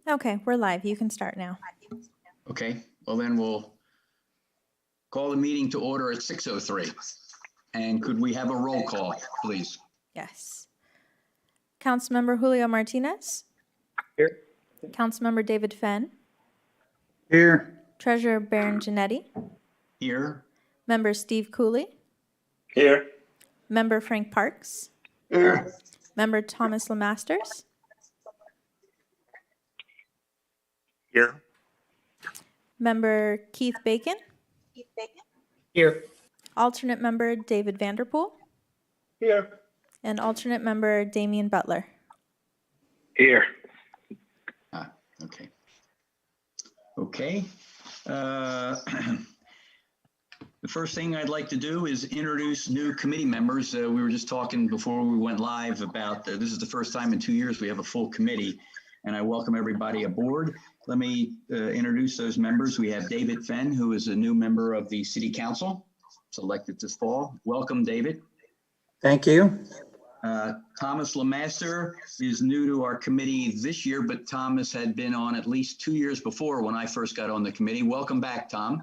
Okay, we're live. You can start now. Okay, well then we'll call the meeting to order at 6:03. And could we have a roll call, please? Yes. Councilmember Julio Martinez. Here. Councilmember David Fenn. Here. Treasurer Baron Janetti. Here. Member Steve Cooley. Here. Member Frank Parks. Here. Member Thomas Lemasters. Here. Member Keith Bacon. Here. Alternate member David Vanderpool. Here. And alternate member Damian Butler. Here. Okay. Okay. The first thing I'd like to do is introduce new committee members. We were just talking before we went live about this is the first time in 2 years we have a full committee, and I welcome everybody aboard. Let me introduce those members. We have David Fenn, who is a new member of the City Council, selected this fall. Welcome, David. Thank you. Thomas Lemaster is new to our committee this year, but Thomas had been on at least 2 years before when I first got on the committee. Welcome back, Tom.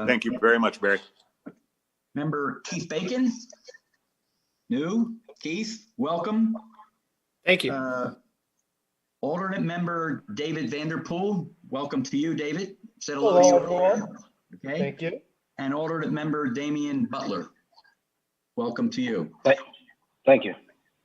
Thank you very much, Barry. Member Keith Bacon, new. Keith, welcome. Thank you. Alternate member David Vanderpool, welcome to you, David. Said hello to you earlier. Okay. Thank you. And alternate member Damian Butler, welcome to you. Thank you.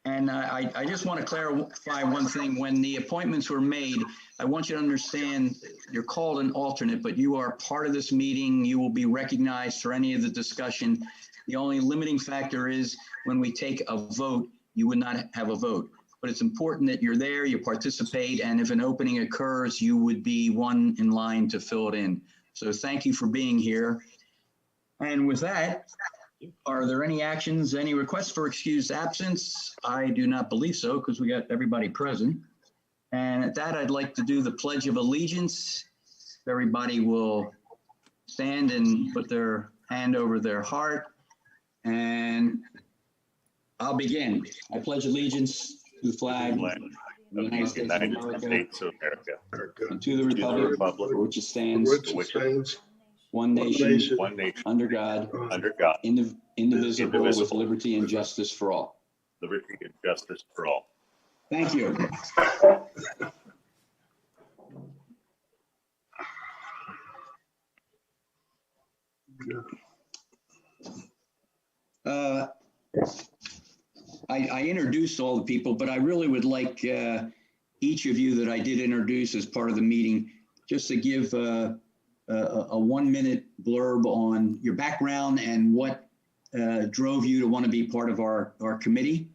And I just want to clarify one thing. When the appointments were made, I want you to understand you're called an alternate, but you are part of this meeting. You will be recognized for any of the discussion. The only limiting factor is when we take a vote, you would not have a vote. But it's important that you're there, you participate, and if an opening occurs, you would be one in line to fill it in. So thank you for being here. And with that, are there any actions, any requests for excused absence? I do not believe so because we got everybody present. And at that, I'd like to do the Pledge of Allegiance. Everybody will stand and put their hand over their heart. And I'll begin. I pledge allegiance to the flag of the United States of America, and to the republic for which it stands, one nation, under God, indivisible, with liberty and justice for all. Liberty and justice for all. Thank you. I introduced all the people, but I really would like each of you that I did introduce as part of the meeting just to give a 1 minute blurb on your background and what drove you to want to be part of our committee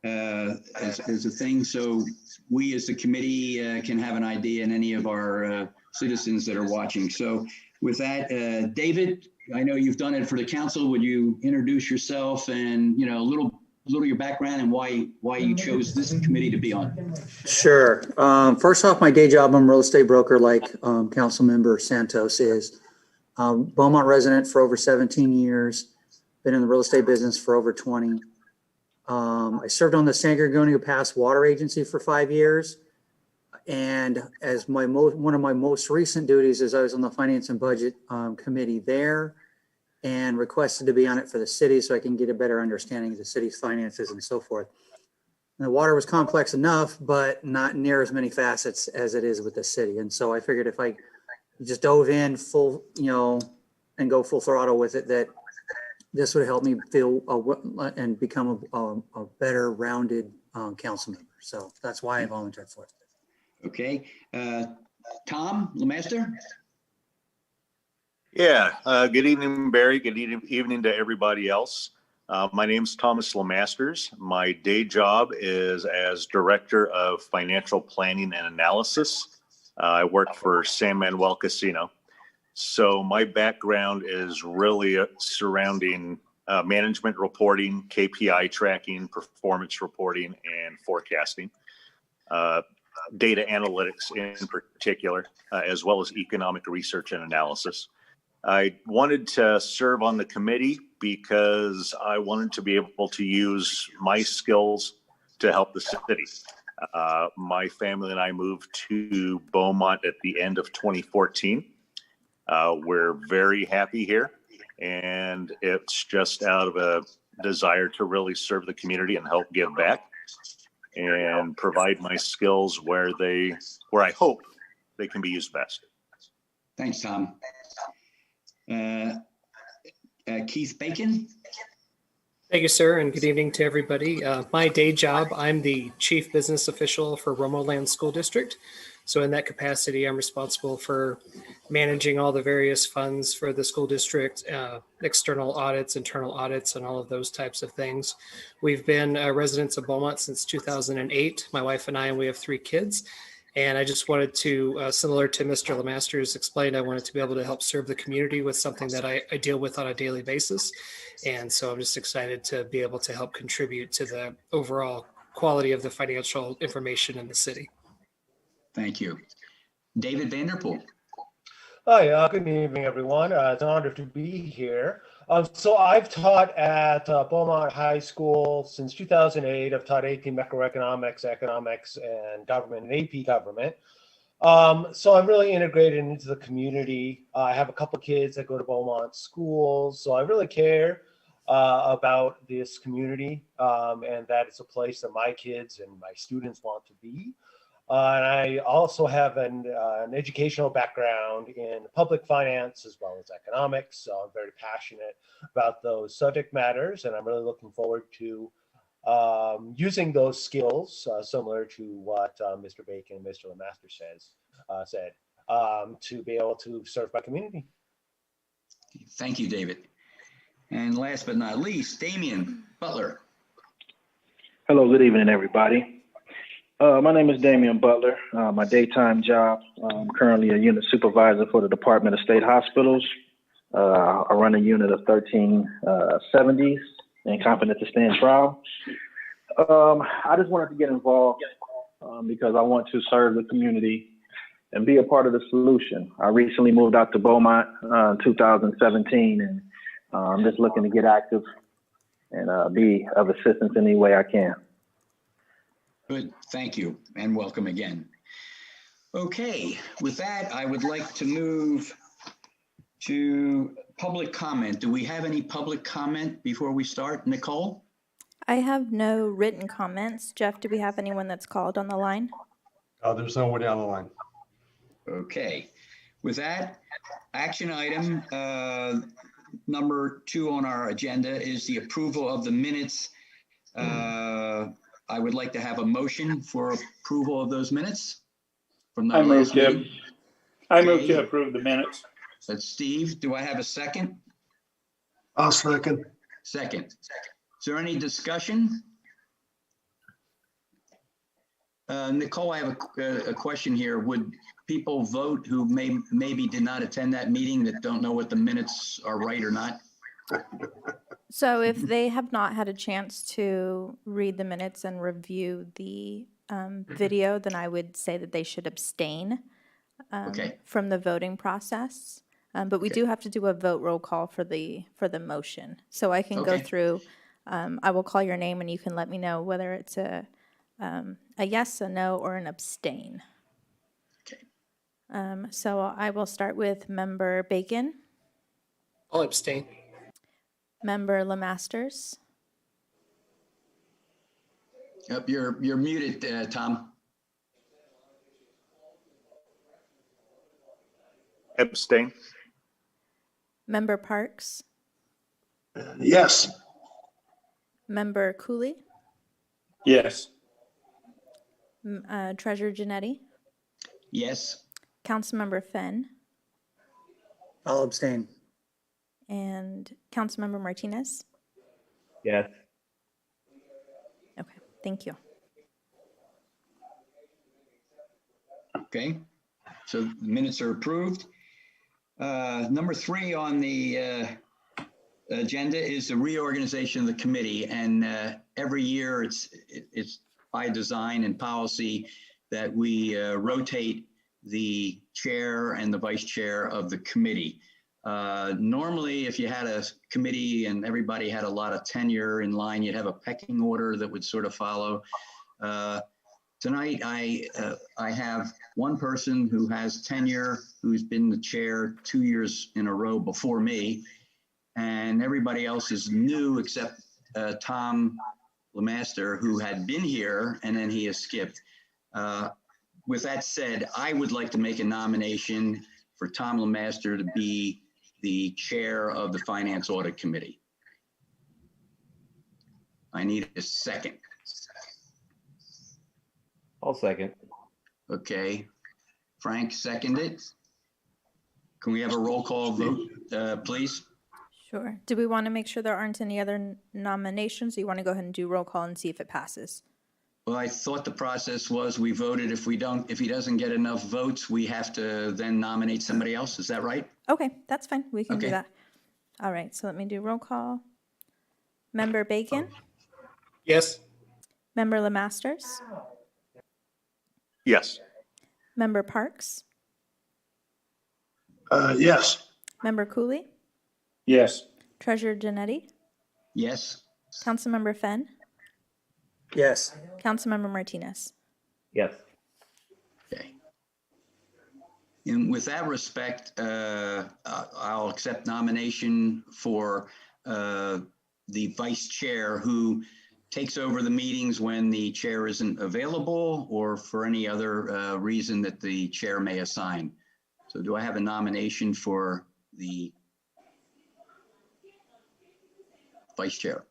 as a thing. So we as the committee can have an idea, and any of our citizens that are watching. So with that, David, I know you've done it for the council. Would you introduce yourself and, a little your background and why you chose this committee to be on? Sure. First off, my day job, I'm a real estate broker like Council Member Santos is. Beaumont resident for over 17 years, been in the real estate business for over 20. I served on the Segregation Pass Water Agency for 5 years. And as one of my most recent duties is I was on the Finance and Budget Committee there, and requested to be on it for the city so I can get a better understanding of the city's finances and so forth. And the water was complex enough, but not near as many facets as it is with the city. And so I figured if I just dove in full, and go full throttle with it, that this would help me feel and become a better rounded council member. So that's why I volunteered for it. Okay. Tom Lemaster? Yeah, good evening, Barry. Good evening to everybody else. My name's Thomas Lemasters. My day job is as Director of Financial Planning and Analysis. I work for San Manuel Casino. So my background is really surrounding management reporting, KPI tracking, performance reporting, and forecasting. Data analytics in particular, as well as economic research and analysis. I wanted to serve on the committee because I wanted to be able to use my skills to help the city. My family and I moved to Beaumont at the end of 2014. We're very happy here, and it's just out of a desire to really serve the community and help give back and provide my skills where I hope they can be used best. Thanks, Tom. Keith Bacon? Thank you, sir, and good evening to everybody. My day job, I'm the Chief Business Official for Romoland School District. So in that capacity, I'm responsible for managing all the various funds for the school district, external audits, internal audits, and all of those types of things. We've been residents of Beaumont since 2008, my wife and I, and we have 3 kids. And I just wanted to, similar to Mr. Lemasters explained, I wanted to be able to help serve the community with something that I deal with on a daily basis. And so I'm just excited to be able to help contribute to the overall quality of the financial information in the city. Thank you. David Vanderpool? Hi, good evening, everyone. It's an honor to be here. So I've taught at Beaumont High School since 2008. I've taught AP Macroeconomics, Economics, and Government, and AP Government. So I'm really integrated into the community. I have a couple kids that go to Beaumont schools, so I really care about this community and that it's a place that my kids and my students want to be. And I also have an educational background in public finance as well as economics. So I'm very passionate about those subject matters, and I'm really looking forward to using those skills, similar to what Mr. Bacon and Mr. Lemaster said, to be able to serve my community. Thank you, David. And last but not least, Damian Butler. Hello, good evening, everybody. My name is Damian Butler. My daytime job, I'm currently a unit supervisor for the Department of State Hospitals. I run a unit of 1370s and competent to stand trial. I just wanted to get involved because I want to serve the community and be a part of the solution. I recently moved out to Beaumont in 2017, and I'm just looking to get active and be of assistance in any way I can. Good, thank you, and welcome again. Okay, with that, I would like to move to public comment. Do we have any public comment before we start? Nicole? I have no written comments. Jeff, do we have anyone that's called on the line? There's nobody on the line. Okay, with that, action item number 2 on our agenda is the approval of the minutes. I would like to have a motion for approval of those minutes from the last meeting. I move to approve the minutes. That's Steve. Do I have a second? I'll second. Second. Is there any discussion? Nicole, I have a question here. Would people vote who maybe did not attend that meeting that don't know what the minutes are right or not? So if they have not had a chance to read the minutes and review the video, then I would say that they should abstain from the voting process. But we do have to do a vote roll call for the motion. So I can go through, I will call your name and you can let me know whether it's a yes, a no, or an abstain. Okay. So I will start with Member Bacon, I'll abstain. Member Lemasters, Yep, you're muted, Tom. Abstain. Member Parks, Yes. Member Cooley, Yes. Treasurer Janetti, Yes. Councilmember Fenn, I'll abstain. and Councilmember Martinez. Yes. Okay, thank you. Okay, so the minutes are approved. Number 3 on the agenda is the reorganization of the committee, and every year it's by design and policy that we rotate the chair and the vice chair of the committee. Normally, if you had a committee and everybody had a lot of tenure in line, you'd have a pecking order that would sort of follow. Tonight, I have one person who has tenure, who's been the chair 2 years in a row before me, and everybody else is new except Tom Lemaster, who had been here and then he has skipped. With that said, I would like to make a nomination for Tom Lemaster to be the chair of the Finance Audit Committee. I need a second. I'll second. Okay. Frank seconded. Can we have a roll call vote, please? Sure. Do we want to make sure there aren't any other nominations? Or you want to go ahead and do roll call and see if it passes? Well, I thought the process was we voted. If he doesn't get enough votes, we have to then nominate somebody else. Is that right? Okay, that's fine. We can do Okay. that. All right, so let me do roll call. Member Bacon, Yes. Member Lemasters, Yes. Member Parks, Yes. Member Cooley, Yes. Treasurer Janetti, Yes. Councilmember Fenn, Yes. Councilmember Martinez. Yes. Okay. And with that respect, I'll accept nomination for the vice chair who takes over the meetings when the chair isn't available or for any other reason that the chair may assign. So do I have a nomination for the vice chair?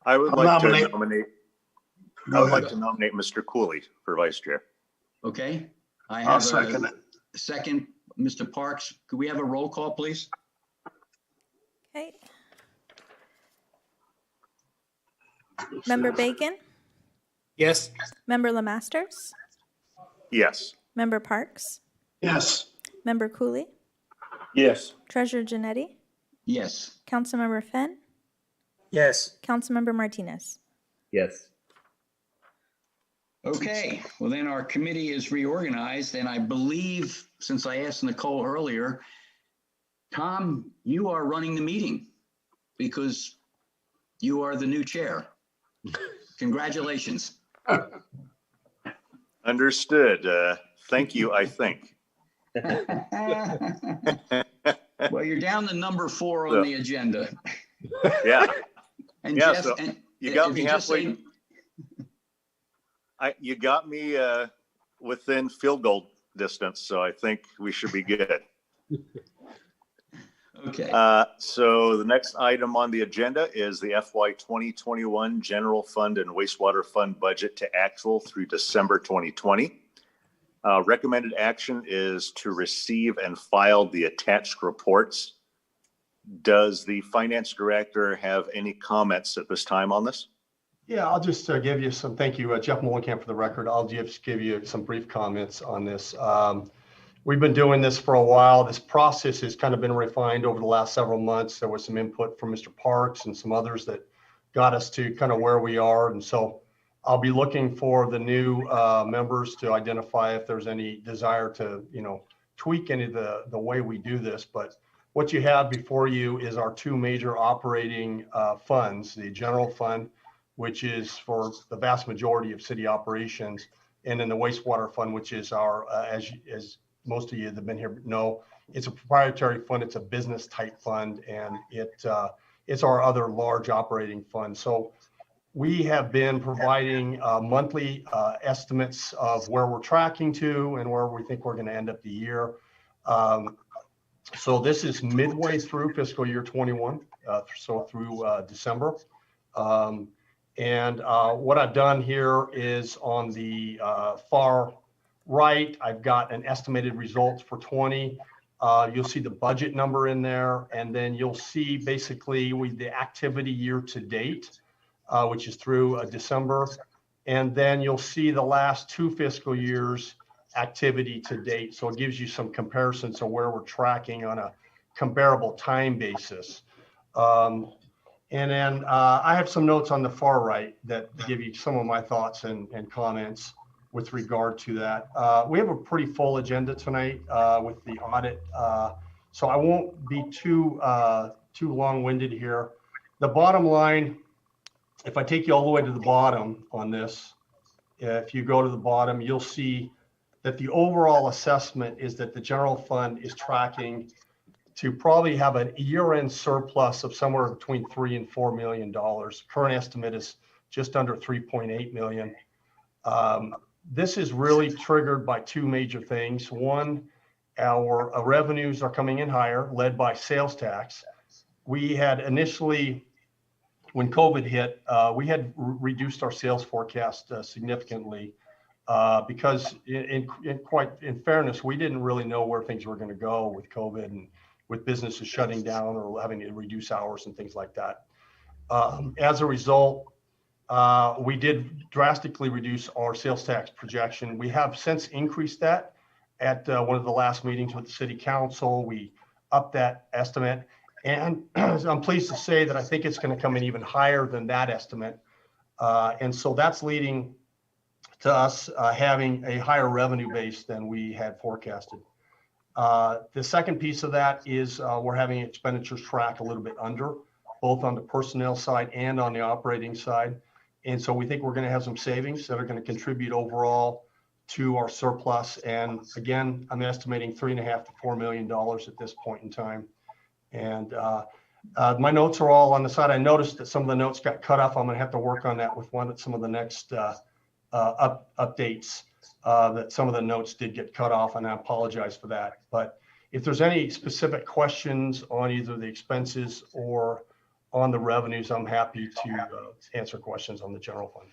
I would I'll like to nominate- nominate, I Go would like ahead. to nominate Mr. Cooley for vice chair. Okay. I I'll have second it. a second. Mr. Parks, could we have a roll call, please? Okay. Member Bacon, Yes. Member Lemasters, Yes. Member Parks, Yes. Member Cooley, Yes. Treasurer Janetti, Yes. Councilmember Fenn, Yes. Councilmember Martinez. Yes. Okay, well then our committee is reorganized, and I believe, since I asked Nicole earlier, Tom, you are running the meeting because you are the new chair. Congratulations. Understood. Thank you, I think. Well, you're down to number 4 on the agenda. Yeah, And Yeah, Jeff, so and you got if me you just say- halfway. You got me within field goal distance, so I think we should be good. Okay, So the next item on the agenda is the FY 2021 General Fund and Wastewater Fund budget to actual through December 2020. Recommended action is to receive and file the attached reports. Does the finance director have any comments at this time on this? Yeah, I'll just give you some, thank you, Jeff Mullenkamp for the record. I'll just give you some brief comments on this. We've been doing this for a while. This process has kind of been refined over the last several months. There was some input from Mr. Parks and some others that got us to kind of where we are. And so I'll be looking for the new members to identify if there's any desire to, tweak any of the way we do this. But what you have before you is our two major operating funds, the general fund, which is for the vast majority of city operations, and then the wastewater fund, which is our, as most of you that have been here know, it's a proprietary fund. It's a business type fund, and it's our other large operating fund. So we have been providing monthly estimates of where we're tracking to and where we think we're going to end up the year. So this is midway through fiscal year 21, so through December. And what I've done here is on the far right, I've got an estimated results for 20. You'll see the budget number in there, and then you'll see basically the activity year to date, which is through December. And then you'll see the last 2 fiscal years activity to date. So it gives you some comparisons of where we're tracking on a comparable time basis. And then I have some notes on the far right that give you some of my thoughts and comments. with regard to that. We have a pretty full agenda tonight with the audit, so I won't be too long-winded here. The bottom line, if I take you all the way to the bottom on this, if you go to the bottom, you'll see that the overall assessment is that the general fund is tracking to probably have a year-end surplus of somewhere between $3 and $4 million. Current estimate is just under 3.8 million. This is really triggered by two major things. One, our revenues are coming in higher, led by sales tax. We had initially, when COVID hit, we had reduced our sales forecast significantly because in fairness, we didn't really know where things were going to go with COVID and with businesses shutting down or having to reduce hours and things like that. As a result, we did drastically reduce our sales tax projection. We have since increased that at one of the last meetings with the city council. We upped that estimate. And I'm pleased to say that I think it's going to come in even higher than that estimate. And so that's leading to us having a higher revenue base than we had forecasted. The second piece of that is we're having expenditures track a little bit under, both on the personnel side and on the operating side. And so we think we're going to have some savings that are going to contribute overall to our surplus. And again, I'm estimating $3.5 to $4 million at this point in time. And my notes are all on the side. I noticed that some of the notes got cut off. I'm going to have to work on that with some of the next updates. That some of the notes did get cut off, and I apologize for that. But if there's any specific questions on either the expenses or on the revenues, I'm happy to answer questions on the general fund.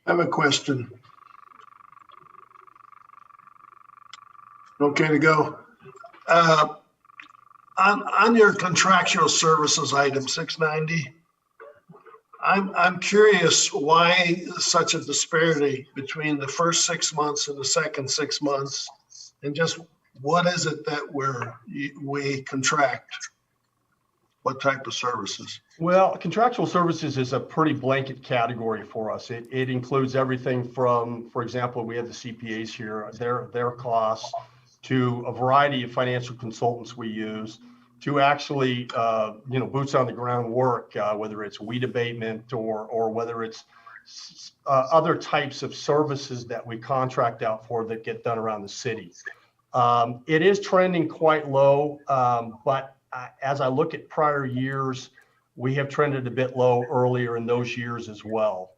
I have a question. Okay to go. On your contractual services item 690, I'm curious why such a disparity between the first 6 months and the second 6 months, and just what is it that we contract? What type of services? Well, contractual services is a pretty blanket category for us. It includes everything from, for example, we have the CPAs here, their costs, to a variety of financial consultants we use, to actually, boots on the ground work, whether it's weed abatement or whether it's other types of services that we contract out for that get done around the city. It is trending quite low, but as I look at prior years, we have trended a bit low earlier in those years as well.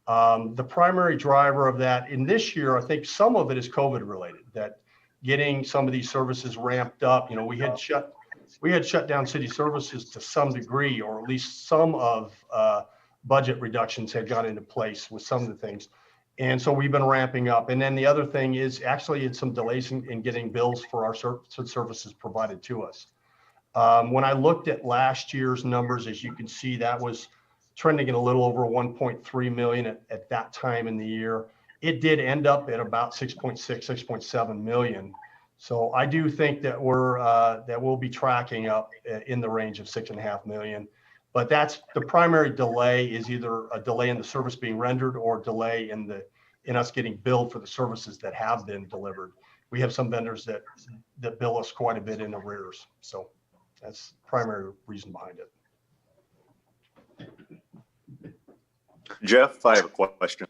The primary driver of that in this year, I think some of it is COVID related, that getting some of these services ramped up. We had shut down city services to some degree, or at least some of budget reductions had gone into place with some of the things. And so we've been ramping up. And then the other thing is actually it's some delays in getting bills for our services provided to us. When I looked at last year's numbers, as you can see, that was trending at a little over 1.3 million at that time in the year. It did end up at about 6.6, 6.7 million. So I do think that we'll be tracking up in the range of 6.5 million. But that's the primary delay, is either a delay in the service being rendered or delay in us getting billed for the services that have been delivered. We have some vendors that bill us quite a bit in arrears. So that's the primary reason behind it. Jeff, I have a question.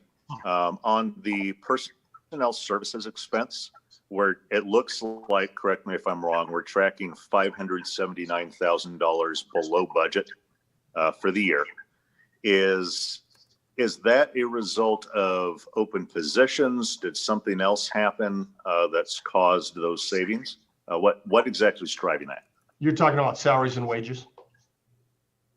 On the personnel services expense, where it looks like, correct me if I'm wrong, we're tracking $579,000 below budget for the year. Is that a result of open positions? Did something else happen that's caused those savings? What exactly is driving that? You're talking about salaries and wages?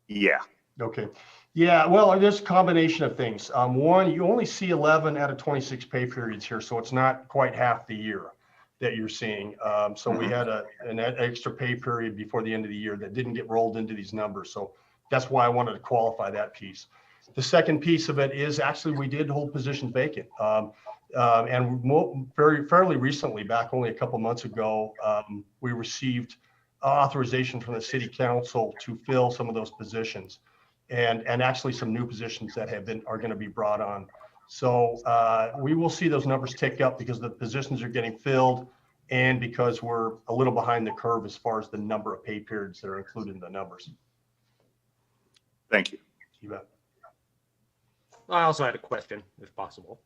Yeah. Okay. Yeah, well, there's a combination of things. One, you only see 11 out of 26 pay periods here, so it's not quite half the year that you're seeing. So we had an extra pay period before the end of the year that didn't get rolled into these numbers. So that's why I wanted to qualify that piece. The second piece of it is actually we did hold positions vacant. And fairly recently, back only a couple months ago, we received authorization from the city council to fill some of those positions, and actually some new positions that are going to be brought on. So we will see those numbers tick up because the positions are getting filled and because we're a little behind the curve as far as the number of pay periods that are included in the numbers. Thank you. You bet. I also had a question, if possible.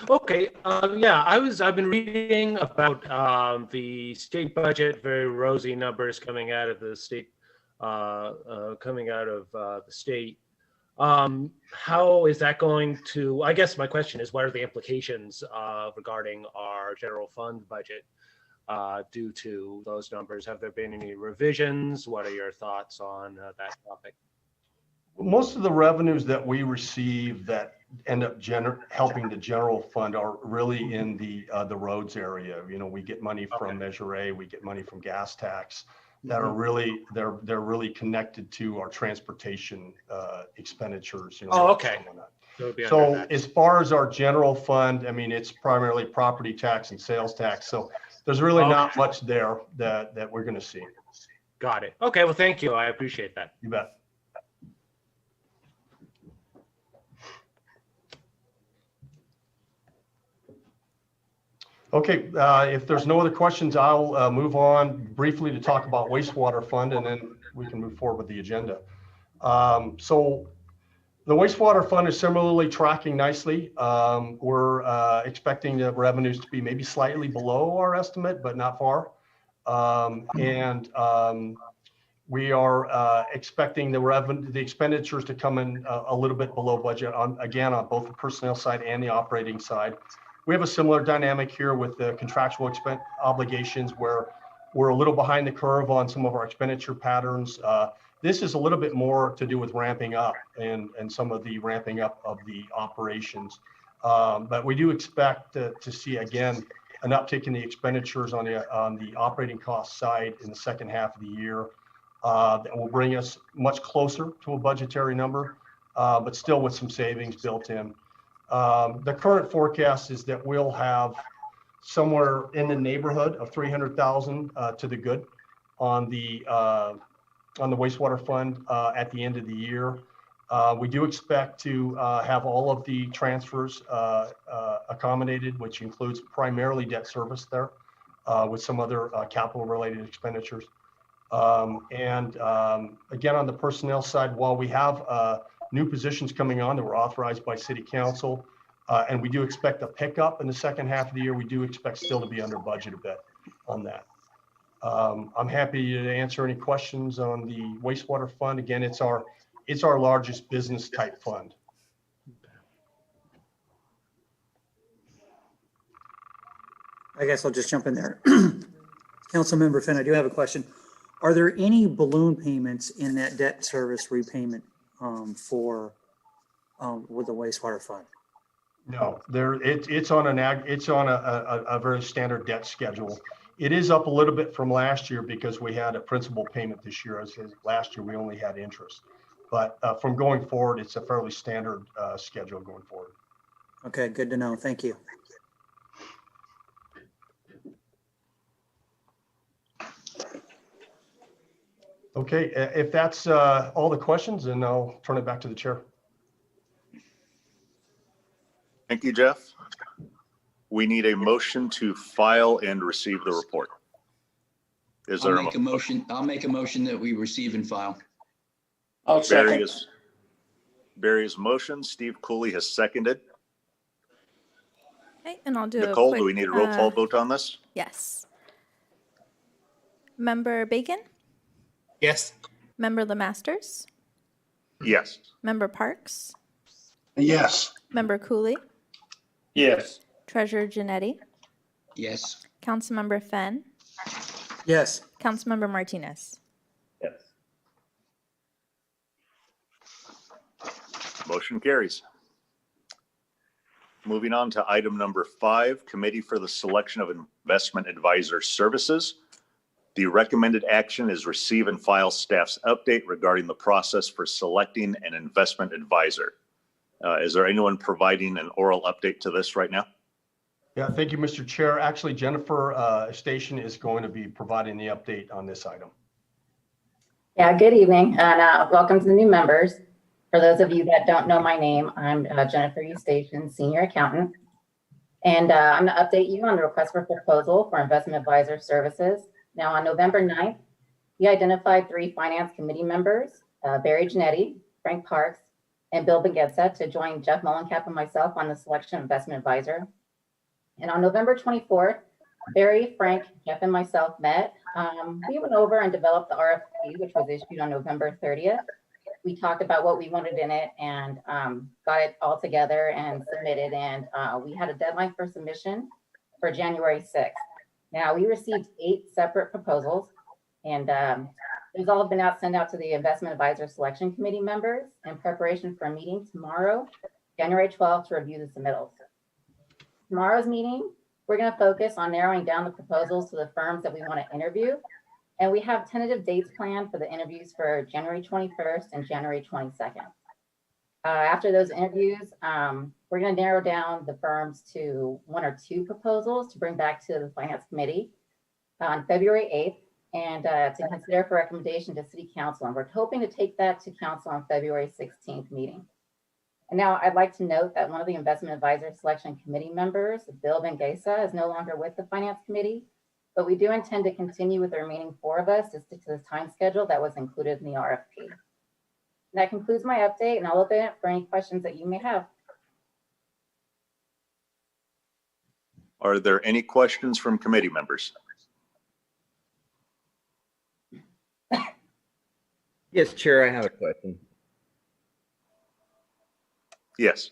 Okay, yeah, I've been reading about the state budget, very rosy numbers coming out of the state, the state. How is that going to, I guess my question is, what are the implications regarding our general fund budget due to those numbers? Have there been any revisions? What are your thoughts on that topic? Most of the revenues that we receive that end up helping the general fund are really in the roads area. You know, we get money from Measure A, we get money from gas tax that are really, they're really connected to our transportation expenditures. You know, Oh, okay. So as far as our general fund, I mean, it's primarily property tax and sales tax. So there's really not much there that we're going to see. Got it. Okay, well, thank you. I appreciate that. You bet. Okay, if there's no other questions, I'll move on briefly to talk about Wastewater Fund, and then we can move forward with the agenda. So the Wastewater Fund is similarly tracking nicely. We're expecting the revenues to be maybe slightly below our estimate, but not far. We are expecting the expenditures to come in a little bit below budget on both the personnel side and the operating side. We have a similar dynamic here with the contractual obligations where we're a little behind the curve on some of our expenditure patterns. This is a little bit more to do with ramping up and some of the ramping up of the operations. But we do expect to see, again, an uptick in the expenditures on the operating cost side in the second half of the year. That will bring us much closer to a budgetary number, but still with some savings built in. The current forecast is that we'll have somewhere in the neighborhood of 300,000 to the good on the wastewater fund at the end of the year. We do expect to have all of the transfers accommodated, which includes primarily debt service there, with some other capital related expenditures. Again, on the personnel side, while we have new positions coming on that were authorized by City Council, and we do expect a pickup in the second half of the year, we do expect still to be under budget a bit on that. I'm happy to answer any questions on the wastewater fund. Again, it's our largest business type fund. I guess I'll just jump in there. Councilmember Finn, I do have a question. Are there any balloon payments in that debt service repayment with the wastewater fund? No, it's on a very standard debt schedule. It is up a little bit from last year because we had a principal payment this year. As last year we only had interest, but from going forward, it's a fairly standard schedule going forward. Okay, good to know. Thank you. Okay, if that's all the questions, then I'll turn it back to the chair. Thank you, Jeff. We need a motion to file and receive the report. Is there I'll make a motion that we receive and file. I'll second. Barry's motion. Steve Cooley has seconded. Okay, and I'll do Nicole, a quick, do we need a roll call vote on this? Yes. Member Bacon? Yes. Member Lemasters? Yes. Member Parks? Yes. Member Cooley? Yes. Treasurer Janetti? Yes. Councilmember Fenn? Yes. Councilmember Martinez? Yes. Motion carries. Moving on to item number 5, Committee for the Selection of Investment Advisor Services. The recommended action is receive and file staff's update regarding the process for selecting an investment advisor. Is there anyone providing an oral update to this right now? Yeah, thank you, Mr. Chair. Actually, Jennifer Station is going to be providing the update on this item. Yeah, good evening and welcome to the new members. For those of you that don't know my name, I'm Jennifer Eustachian, Senior Accountant. And I'm going to update you on the request for proposal for investment advisor services. Now, on November 9th, we identified 3 finance committee members, Barry Genetti, Frank Parks, and Bill Bagetza, to join Jeff Mullencap and myself on the selection of investment advisor. And on November 24th, Barry, Frank, Jeff, and myself met. We went over and developed the RFP, which was issued on November 30th. We talked about what we wanted in it and got it all together and submitted. And we had a deadline for submission for January 6th. Now, we received 8 separate proposals, and these all have been sent out to the investment advisor selection committee members in preparation for a meeting tomorrow, January 12th, to review the submittals. Tomorrow's meeting, we're going to focus on narrowing down the proposals to the firms that we want to interview. And we have tentative dates planned for the interviews for January 21st and January 22nd. After those interviews, we're going to narrow down the firms to 1 or 2 proposals to bring back to the Finance Committee on February 8th and to consider for recommendation to City Council. And we're hoping to take that to Council on February 16th meeting. And now I'd like to note that one of the Investment Advisor Selection Committee members, Bill Bagetza, is no longer with the Finance Committee, but we do intend to continue with the remaining 4 of us to stick to the time schedule that was included in the RFP. And that concludes my update, and I'll open it for any questions that you may have. Are there any questions from committee members? Yes, Chair, I have a question. Yes.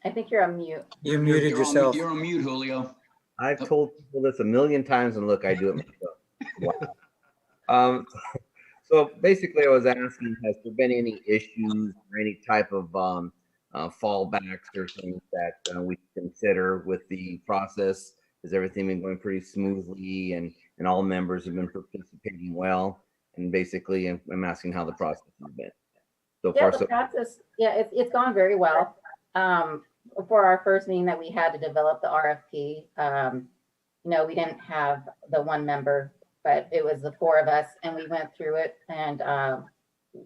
I think you're on mute. You muted yourself. You're on mute, Julio. I've told people this a million times, and look, I do it myself. Wow. So basically, I was asking, has there been any issues or any type of fallbacks or things that we consider with the process? Has everything been going pretty smoothly, and all members have been participating well? And basically, I'm asking how the process has been so far. The process, it's gone very well. For our first meeting that we had to develop the RFP, we didn't have the 1 member, but it was the 4 of us, and we went through it, and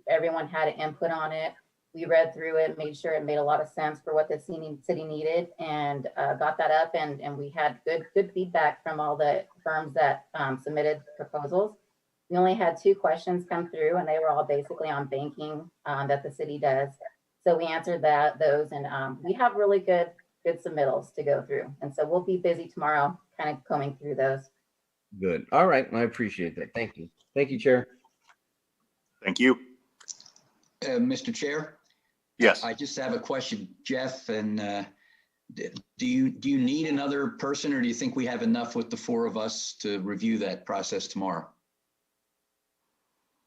everyone had an input on it. We read through it, made sure it made a lot of sense for what the city needed, and got that up, and we had good feedback from all the firms that submitted proposals. We only had 2 questions come through, and they were all basically on banking that the city does. So we answered those, and we have really good submittals to go through. And so we'll be busy tomorrow kind of combing through those. Good. All right. I appreciate that. Thank you. Thank you, Chair. Thank you. Mr. Chair? Yes. I just have a question, Jeff, and do you need another person, or do you think we have enough with the 4 of us to review that process tomorrow?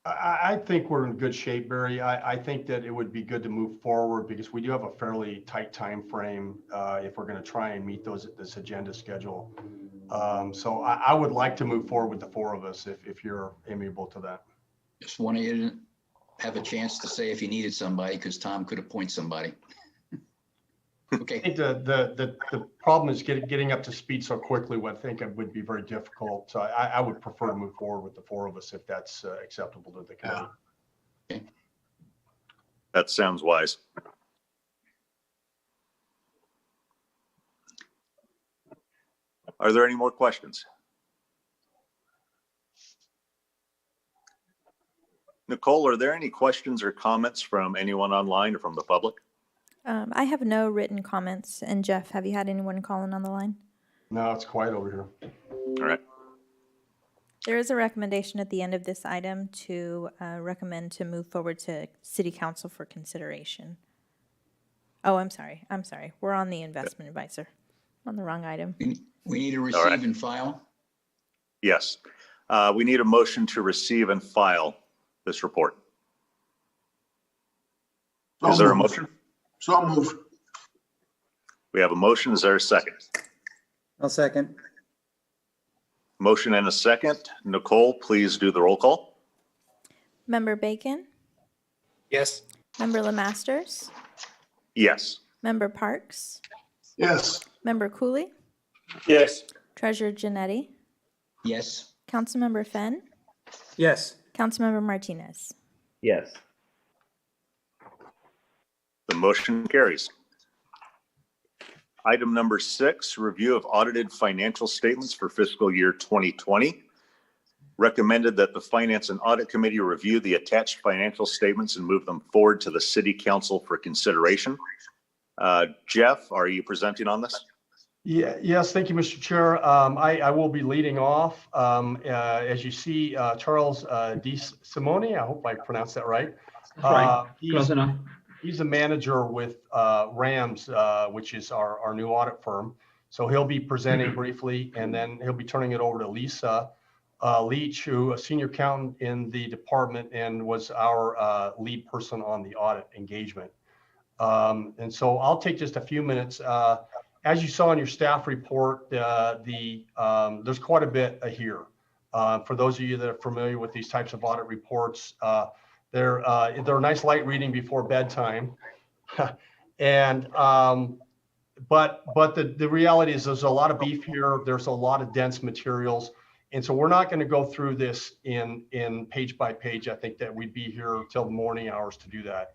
I think we're in good shape, Barry. I think that it would be good to move forward because we do have a fairly tight time frame if we're going to try and meet this agenda schedule. So I would like to move forward with the 4 of us if you're amenable to that. Just wanted you to have a chance to say if you needed somebody, because Tom could appoint somebody. Okay. I think the problem is getting up to speed so quickly. I think it would be very difficult. So I would prefer to move forward with the 4 of us if that's acceptable to the committee. Okay. That sounds wise. Are there any more questions? Nicole, are there any questions or comments from anyone online or from the public? I have no written comments. And Jeff, have you had anyone calling on the line? No, it's quiet over here. All right. There is a recommendation at the end of this item to recommend to move forward to City Council for consideration. Oh, I'm sorry. We're on the investment advisor. On the wrong item. We need to receive and file. Yes. We need a motion to receive and file this report. Is there a motion? So move. We have a motion. Is there a second? I'll second. Motion and a second. Nicole, please do the roll call. Member Bacon? Yes. Member Lemasters? Yes. Member Parks? Yes. Member Cooley? Yes. Treasurer Genetti? Yes. Councilmember Fenn? Yes. Councilmember Martinez. Yes. The motion carries. Item number 6, review of audited financial statements for fiscal year 2020. Recommended that the Finance and Audit Committee review the attached financial statements and move them forward to the City Council for consideration. Jeff, are you presenting on this? Yes, thank you, Mr. Chair. I will be leading off. As you see, Charles D. Simone, I hope I pronounced that right. Close enough. He's a manager with Rams, which is our new audit firm. So he'll be presenting briefly, and then he'll be turning it over to Lisa Leach, who a senior accountant in the department and was our lead person on the audit engagement. And so I'll take just a few minutes. As you saw in your staff report, there's quite a bit here. For those of you that are familiar with these types of audit reports, they're a nice light reading before bedtime. And but the reality is there's a lot of beef here. There's a lot of dense materials. And so we're not going to go through this in page by page. I think that we'd be here till the morning hours to do that.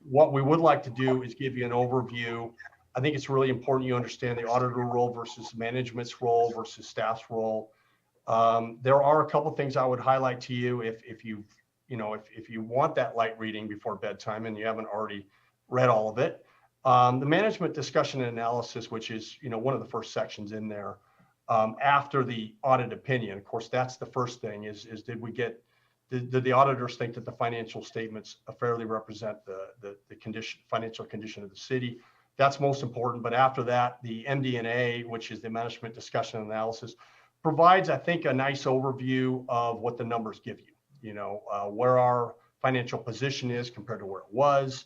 What we would like to do is give you an overview. I think it's really important you understand the auditor role versus management's role versus staff's role. There are a couple of things I would highlight to you if you want that light reading before bedtime and you haven't already read all of it. The management discussion and analysis, which is one of the first sections in there, after the audit opinion. Of course, that's the first thing is did the auditors think that the financial statements fairly represent the financial condition of the city? That's most important. But after that, the MD&A, which is the management discussion and analysis, provides, I think, a nice overview of what the numbers give you. Where our financial position is compared to where it was,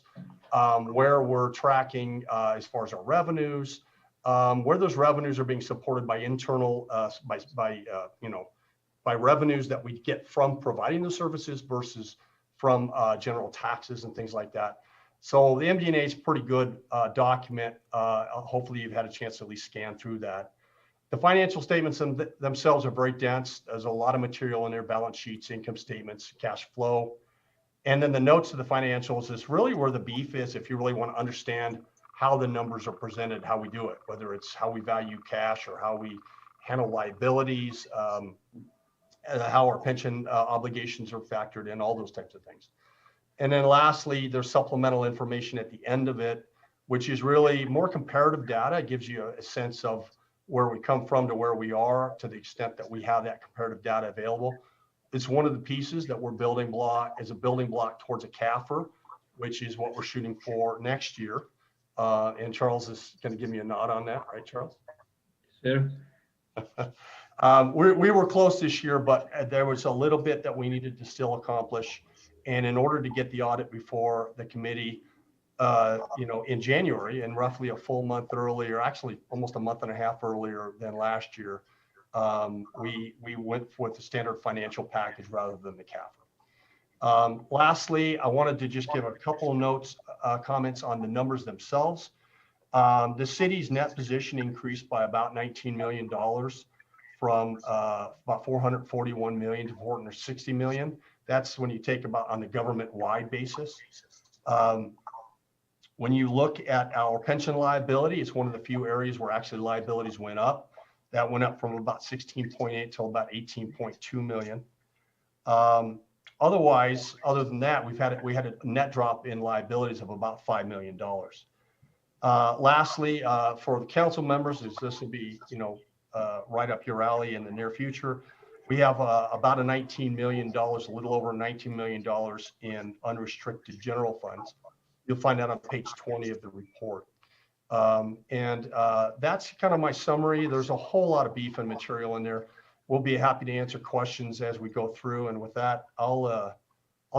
where we're tracking as far as our revenues, where those revenues are being supported by internal, by revenues that we get from providing the services versus from general taxes and things like that. So the MD&A is a pretty good document. Hopefully you've had a chance to at least scan through that. The financial statements themselves are very dense. There's a lot of material in there, balance sheets, income statements, cash flow. And then the notes of the financials is really where the beef is if you really want to understand how the numbers are presented, how we do it, whether it's how we value cash or how we handle liabilities, how our pension obligations are factored in, all those types of things. And then lastly, there's supplemental information at the end of it, which is really more comparative data. It gives you a sense of where we come from to where we are to the extent that we have that comparative data available. It's one of the pieces that we're building block as a building block towards a CAFR, which is what we're shooting for next year. And Charles is going to give me a nod on that, right, Charles? Sure. We were close this year, but there was a little bit that we needed to still accomplish. And in order to get the audit before the committee, in January and roughly a full month earlier, actually almost a month and a half earlier than last year, we went with the standard financial package rather than the CAFR. Lastly, I wanted to just give a couple of notes, comments on the numbers themselves. The city's net position increased by about $19 million from about 441 million to 460 million. That's when you take about on the government-wide basis. When you look at our pension liability, it's one of the few areas where actually liabilities went up. That went up from about 16.8 to about 18.2 million. Otherwise, other than that, we had a net drop in liabilities of about $5 million. Lastly, for the council members, this will be right up your alley in the near future. We have about a $19 million, a little over $19 million in unrestricted general funds. You'll find that on page 20 of the report. And that's kind of my summary. There's a whole lot of beef and material in there. We'll be happy to answer questions as we go through. And with that, I'll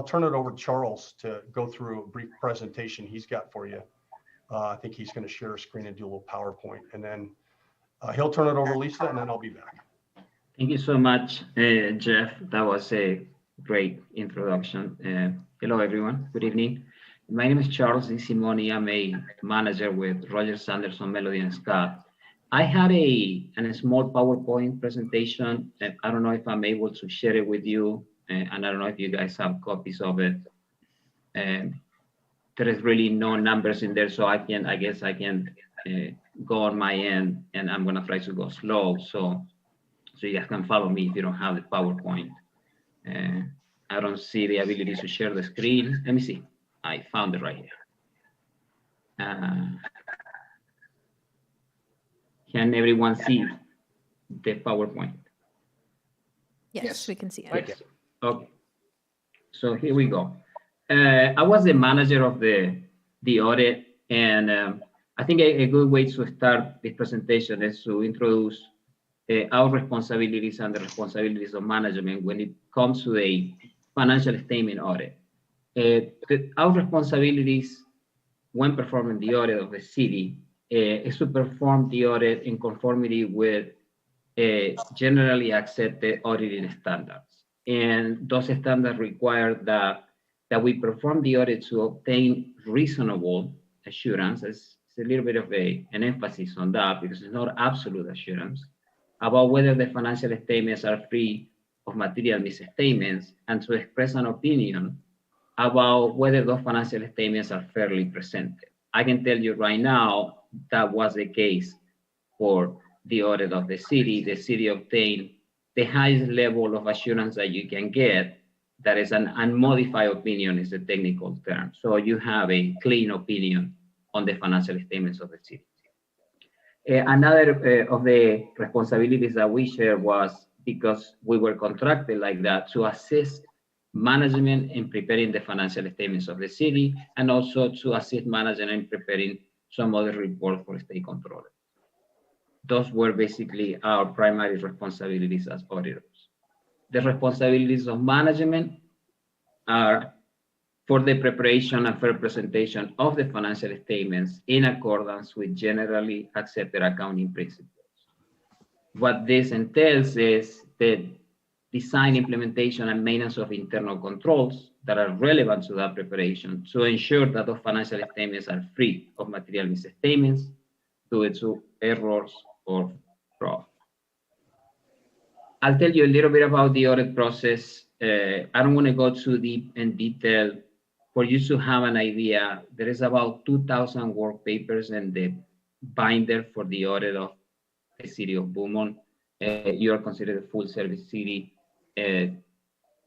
turn it over to Charles to go through a brief presentation he's got for you. I think he's going to share a screen and do a little PowerPoint, and then he'll turn it over to Lisa, and then I'll be back. Thank you so much, Jeff. That was a great introduction. Hello, everyone. Good evening. My name is Charles D. Simone. I'm a manager with Rogers, Anderson, Melody, and Scott. I had a small PowerPoint presentation, and I don't know if I'm able to share it with you, and I don't know if you guys have copies of it. There is really no numbers in there, so I guess I can go on my end, and I'm gonna try to go slow, so you guys can follow me if you don't have the PowerPoint. I don't see the ability to share the screen. Let me see. I found it right here. Can everyone see the PowerPoint? Yes, we can see it. Yes. Okay. So here we go. I was the manager of the audit, and I think a good way to start this presentation is to introduce our responsibilities and the responsibilities of management when it comes to a financial statement audit. Our responsibilities when performing the audit of the city is to perform the audit in conformity with generally accepted auditing standards. And those standards require that we perform the audit to obtain reasonable assurance. It's a little bit of an emphasis on that because it's not absolute assurance about whether the financial statements are free of material misstatements, and to express an opinion about whether those financial statements are fairly presented. I can tell you right now that was the case for the audit of the city. The city obtained the highest level of assurance that you can get. That is an unmodified opinion is a technical term. So you have a clean opinion on the financial statements of the city. Another of the responsibilities that we share was because we were contracted like that to assist management in preparing the financial statements of the city, and also to assist management in preparing some other reports for state controllers. Those were basically our primary responsibilities as auditors. The responsibilities of management are for the preparation and fair presentation of the financial statements in accordance with generally accepted accounting principles. What this entails is the design, implementation, and maintenance of internal controls that are relevant to that preparation to ensure that those financial statements are free of material misstatements due to errors or fraud. I'll tell you a little bit about the audit process. I don't want to go too deep in detail. For you to have an idea, there is about 2,000 work papers in the binder for the audit of the city of Beaumont. You are considered a full service city.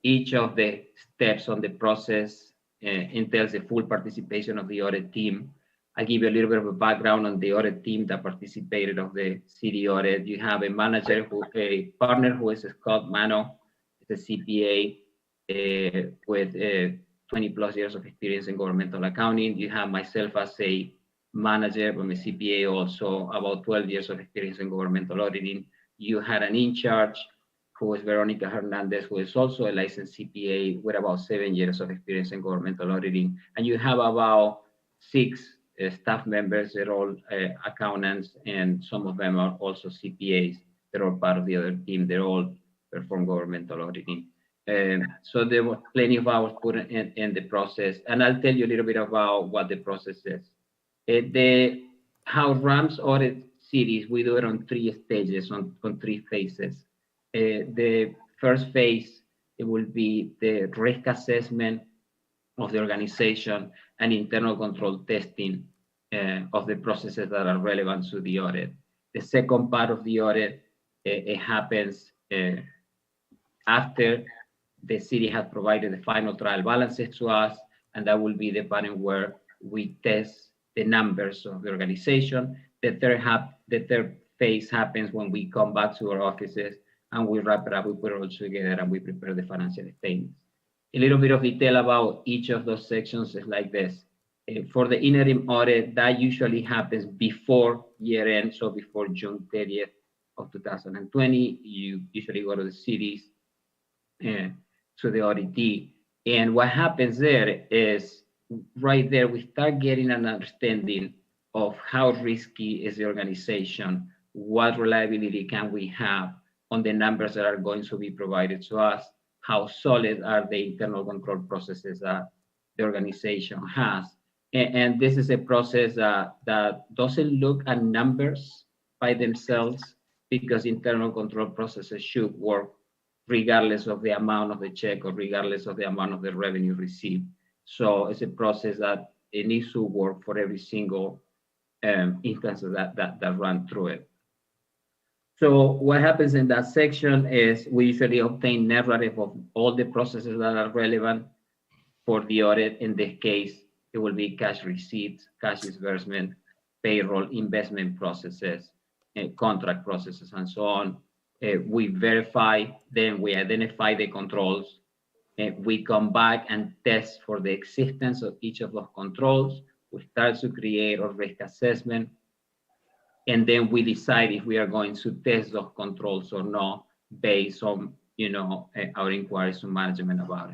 Each of the steps on the process entails the full participation of the audit team. I'll give you a little bit of a background on the audit team that participated of the city audit. You have a manager, a partner who is Scott Mano, the CPA with 20 plus years of experience in governmental accounting. You have myself as a manager, I'm a CPA also, about 12 years of experience in governmental auditing. You had an in-charge who is Veronica Hernandez, who is also a licensed CPA with about 7 years of experience in governmental auditing. And you have about 6 staff members. They're all accountants, and some of them are also CPAs. They're all part of the other team. They all perform governmental auditing. So there was plenty of hours put in the process. And I'll tell you a little bit about what the process is. How RAMS audit cities, we do it on 3 stages, on 3 phases. The first phase, it will be the risk assessment of the organization and internal control testing of the processes that are relevant to the audit. The second part of the audit, it happens after the city has provided the final trial balances to us, and that will be the part where we test the numbers of the organization. The third phase happens when we come back to our offices and we wrap it up, we put it all together, and we prepare the financial statements. A little bit of detail about each of those sections is like this. For the interim audit, that usually happens before year end, so before June 30th of 2020. You usually go to the cities, to the auditee. And what happens there is, right there, we start getting an understanding of how risky is the organization, what reliability can we have on the numbers that are going to be provided to us, how solid are the internal control processes that the organization has. And this is a process that doesn't look at numbers by themselves because internal control processes should work regardless of the amount of the check or regardless of the amount of the revenue received. So it's a process that it needs to work for every single instance that run through it. So what happens in that section is we usually obtain narrative of all the processes that are relevant for the audit. In this case, it will be cash receipts, cash disbursement, payroll, investment processes, contract processes, and so on. We verify, then we identify the controls. We come back and test for the existence of each of those controls. We start to create a risk assessment. And then we decide if we are going to test those controls or not based on, our inquiries to management about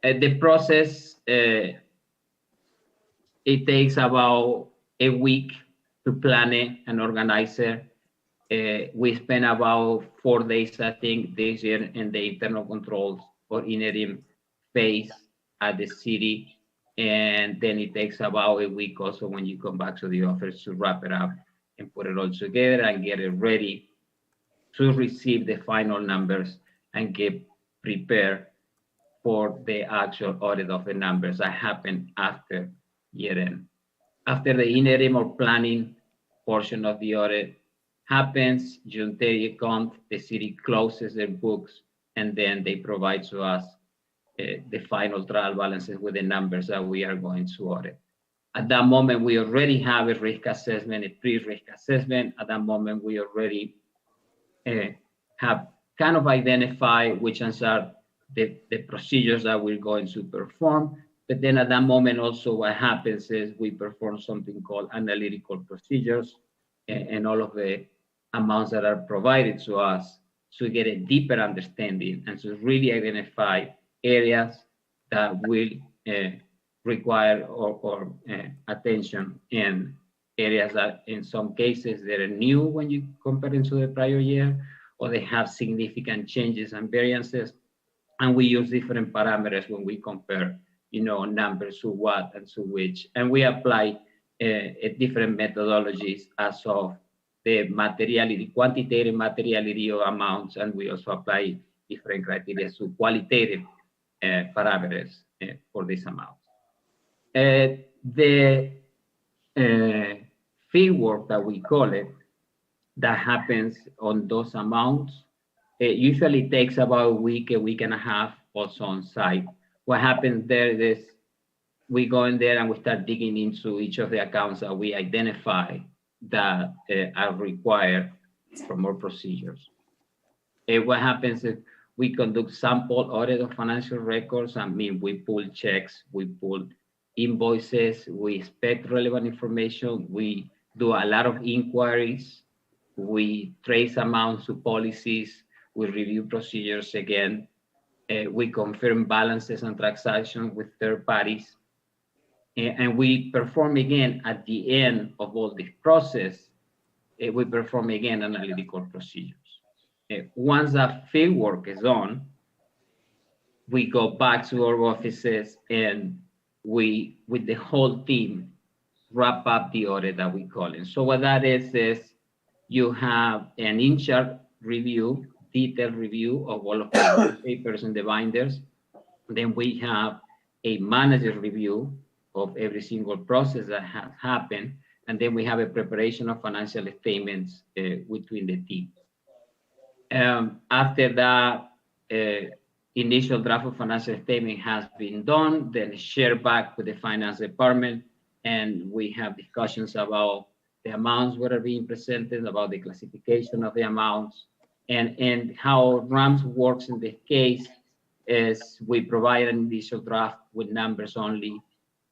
it. The process, it takes about a week to plan it and organize it. We spent about 4 days, I think, this year in the internal controls or interim phase at the city. And then it takes about a week also when you come back to the office to wrap it up and put it all together and get it ready to receive the final numbers and get prepared for the actual audit of the numbers that happen after year end. After the interim or planning portion of the audit happens, June 30th comes, the city closes their books, and then they provide to us the final trial balances with the numbers that we are going to audit. At that moment, we already have a risk assessment, a pre-risk assessment. At that moment, we already have kind of identified which ones are the procedures that we're going to perform. But then at that moment, also what happens is we perform something called analytical procedures and all of the amounts that are provided to us to get a deeper understanding and to really identify areas that will require or attention in areas that in some cases they're new when you compare them to the prior year, or they have significant changes and variances. And we use different parameters when we compare, numbers to what and to which. And we apply different methodologies as of the materiality, quantitative materiality of amounts, and we also apply different criteria to qualitative parameters for these amounts. The field work that we call it, that happens on those amounts, it usually takes about a week and a half also on site. What happens there is we go in there and we start digging into each of the accounts that we identify that are required for more procedures. What happens is we conduct sample audit of financial records. I mean, we pull checks, we pull invoices, we inspect relevant information, we do a lot of inquiries, we trace amounts to policies, we review procedures again, we confirm balances and transactions with third parties, and we perform again at the end of all this process, we perform again analytical procedures. Once that field work is done, we go back to our offices and we, with the whole team, wrap up the audit that we call it. So what that is you have an in-chart review, detailed review of all of the papers in the binders. Then we have a manager review of every single process that has happened. And then we have a preparation of financial statements between the team. After that initial draft of financial statement has been done, then shared back with the finance department, and we have discussions about the amounts that are being presented, about the classification of the amounts, and how RAMS works in this case is we provide an initial draft with numbers only.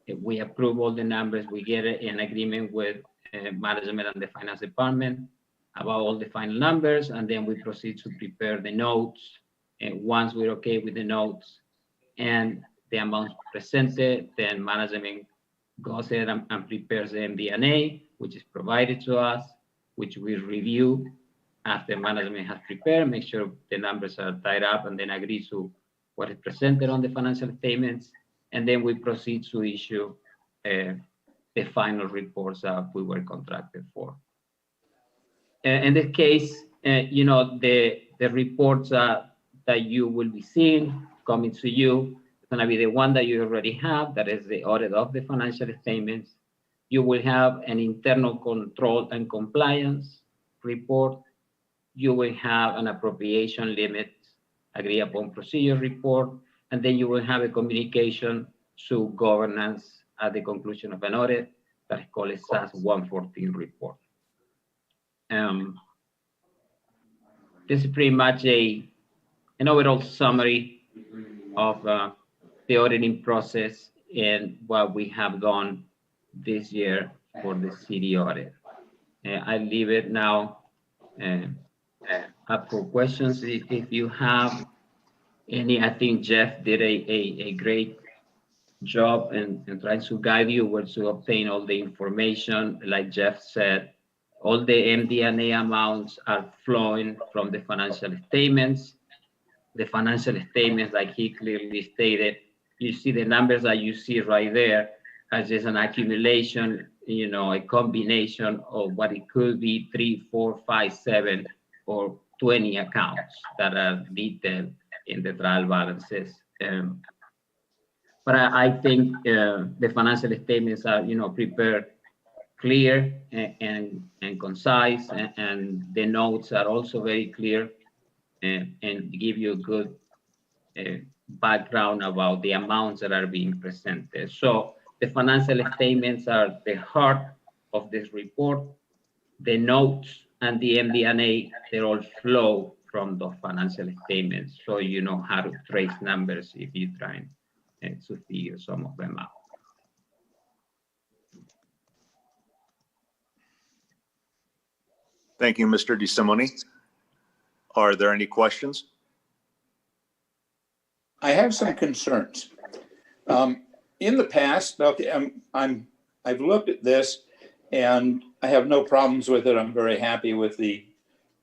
If we approve all the numbers, we get an agreement with management and the finance department about all the final numbers, and then we proceed to prepare the notes. And once we're okay with the notes and the amounts presented, then management goes ahead and prepares the MD&A, which is provided to us, which we review after management has prepared, make sure the numbers are tied up, and then agree to what is presented on the financial statements. And then we proceed to issue the final reports that we were contracted for. in this case, the reports that you will be seeing coming to you is going to be the one that you already have, that is the audit of the financial statements. You will have an internal control and compliance report. You will have an appropriation limit agreed upon procedure report, and then you will have a communication to governance at the conclusion of an audit that is called a SAS 114 report. This is pretty much an overall summary of the auditing process and what we have done this year for the city audit. I leave it now up for questions if you have any. I think Jeff did a great job in trying to guide you where to obtain all the information. Like Jeff said, all the MD&A amounts are flowing from the financial statements. The financial statements, like he clearly stated, you see the numbers that you see right there as just an accumulation, a combination of what it could be 3, 4, 5, 7, or 20 accounts that are detailed in the trial balances. But I think the financial statements are, prepared clear and concise, and the notes are also very clear and give you a good background about the amounts that are being presented. So the financial statements are the heart of this report. The notes and the MD&A, they all flow from the financial statements, so you know how to trace numbers if you try to figure some of them out. Thank you, Mr. DeSimone. Are there any questions? I have some concerns. In the past, okay, I've looked at this and I have no problems with it. I'm very happy with the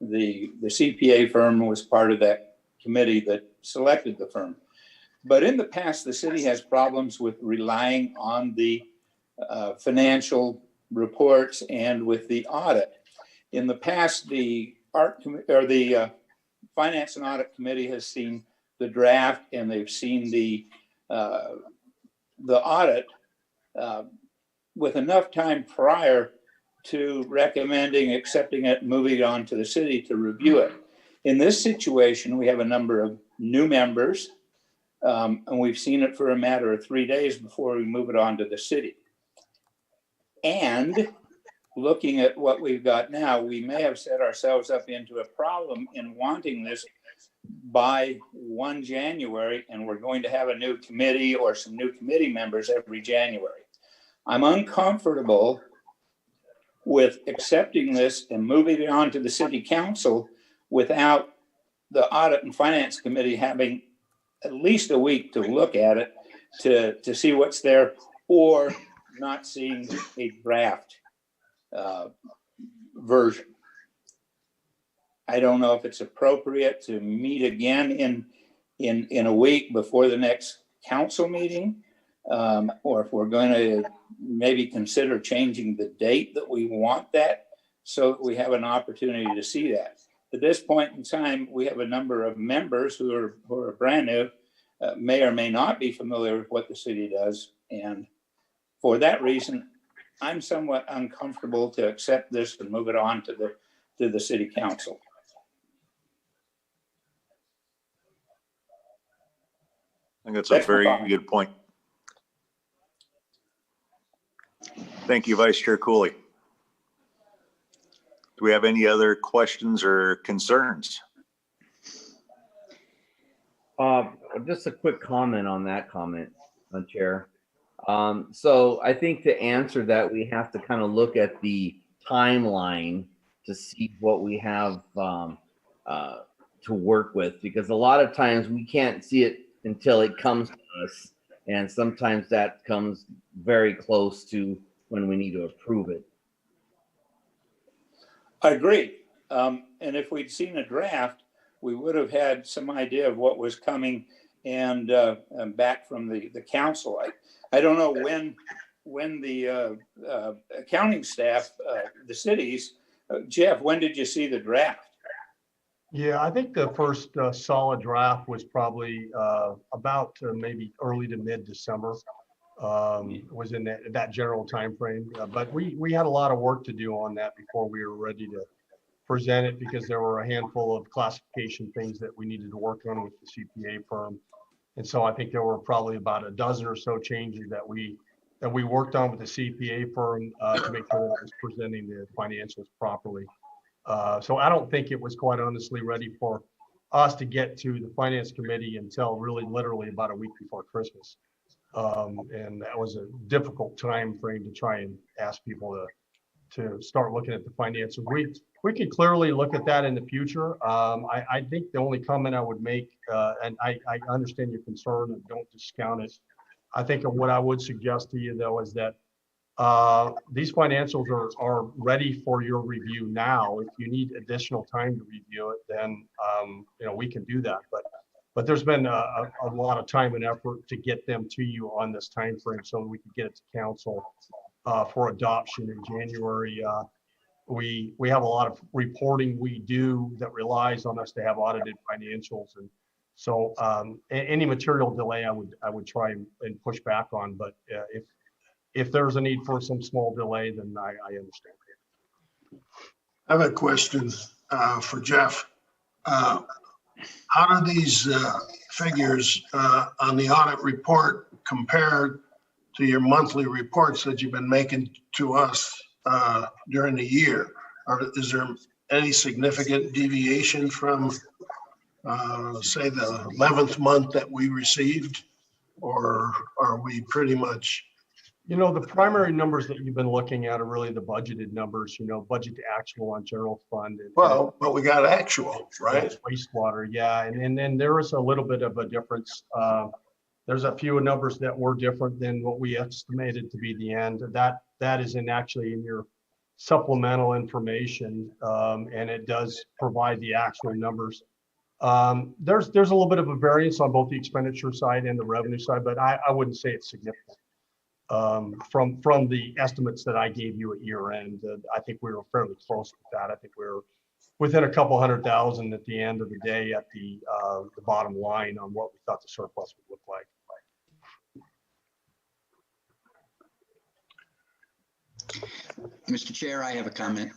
CPA firm was part of that committee that selected the firm. But in the past, the city has problems with relying on the financial reports and with the audit. In the past, the Finance and Audit Committee has seen the draft and they've seen the audit with enough time prior to recommending, accepting it, moving it on to the city to review it. In this situation, we have a number of new members, and we've seen it for a matter of 3 days before we move it on to the city. And looking at what we've got now, we may have set ourselves up into a problem in wanting this by 1 January, and we're going to have a new committee or some new committee members every January. I'm uncomfortable with accepting this and moving it on to the city council without the Audit and Finance Committee having at least a week to look at it, to see what's there, or not seeing a draft version. I don't know if it's appropriate to meet again in a week before the next council meeting, or if we're going to maybe consider changing the date that we want that, so that we have an opportunity to see that. At this point in time, we have a number of members who are brand new, may or may not be familiar with what the city does, and for that reason, I'm somewhat uncomfortable to accept this and move it on to the city council. I think that's a very good point. Thank you, Vice Chair Cooley. Do we have any other questions or concerns? Just a quick comment on that comment, Chair. So I think to answer that, we have to kind of look at the timeline to see what we have to work with, because a lot of times we can't see it until it comes to us, and sometimes that comes very close to when we need to approve it. I agree. And if we'd seen a draft, we would have had some idea of what was coming and back from the council. I don't know when the accounting staff, the cities, Jeff, when did you see the draft? Yeah, I think the first solid draft was probably about maybe early to mid-December. Was in that general time frame. But we had a lot of work to do on that before we were ready to present it, because there were a handful of classification things that we needed to work on with the CPA firm. And so I think there were probably about a dozen or so changes that we worked on with the CPA firm to make sure that it was presenting the financials properly. So I don't think it was quite honestly ready for us to get to the finance committee until really literally about a week before Christmas. And that was a difficult time frame to try and ask people to start looking at the financials. We could clearly look at that in the future. I think the only comment I would make, and I understand your concern and don't discount it. I think what I would suggest to you though is that these financials are ready for your review now. If you need additional time to review it, then we can do that. But there's been a lot of time and effort to get them to you on this time frame so we can get it to council for adoption in January. We have a lot of reporting we do that relies on us to have audited financials, and so any material delay I would try and push back on. But if there's a need for some small delay, then I understand. I have a question for Jeff. How do these figures on the audit report compare to your monthly reports that you've been making to us during the year? Or is there any significant deviation from, say, the 11th month that we received? Or are we pretty much? The primary numbers that you've been looking at are really the budgeted numbers, budget to actual on general fund. Well, but we got actual, right? Wastewater, yeah. And then there is a little bit of a difference. There's a few numbers that were different than what we estimated to be the end. That is actually in your supplemental information, and it does provide the actual numbers. There's a little bit of a variance on both the expenditure side and the revenue side, but I wouldn't say it's significant. From the estimates that I gave you at year end, I think we were fairly close with that. I think we were within a couple $100,000 at the end of the day at the bottom line on what we thought the surplus would look like. Mr. Chair, I have a comment.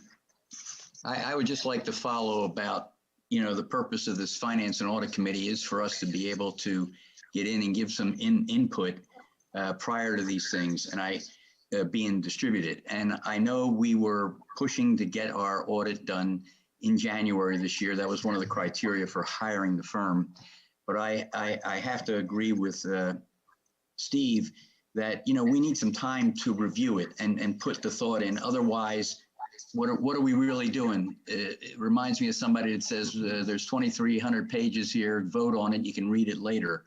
I would just like to follow about, the purpose of this Finance and Audit Committee is for us to be able to get in and give some input prior to these things and being distributed. And I know we were pushing to get our audit done in January this year. That was one of the criteria for hiring the firm. But I have to agree with Steve that, we need some time to review it and put the thought in. Otherwise, what are we really doing? It reminds me of somebody that says there's 2,300 pages here, vote on it, you can read it later.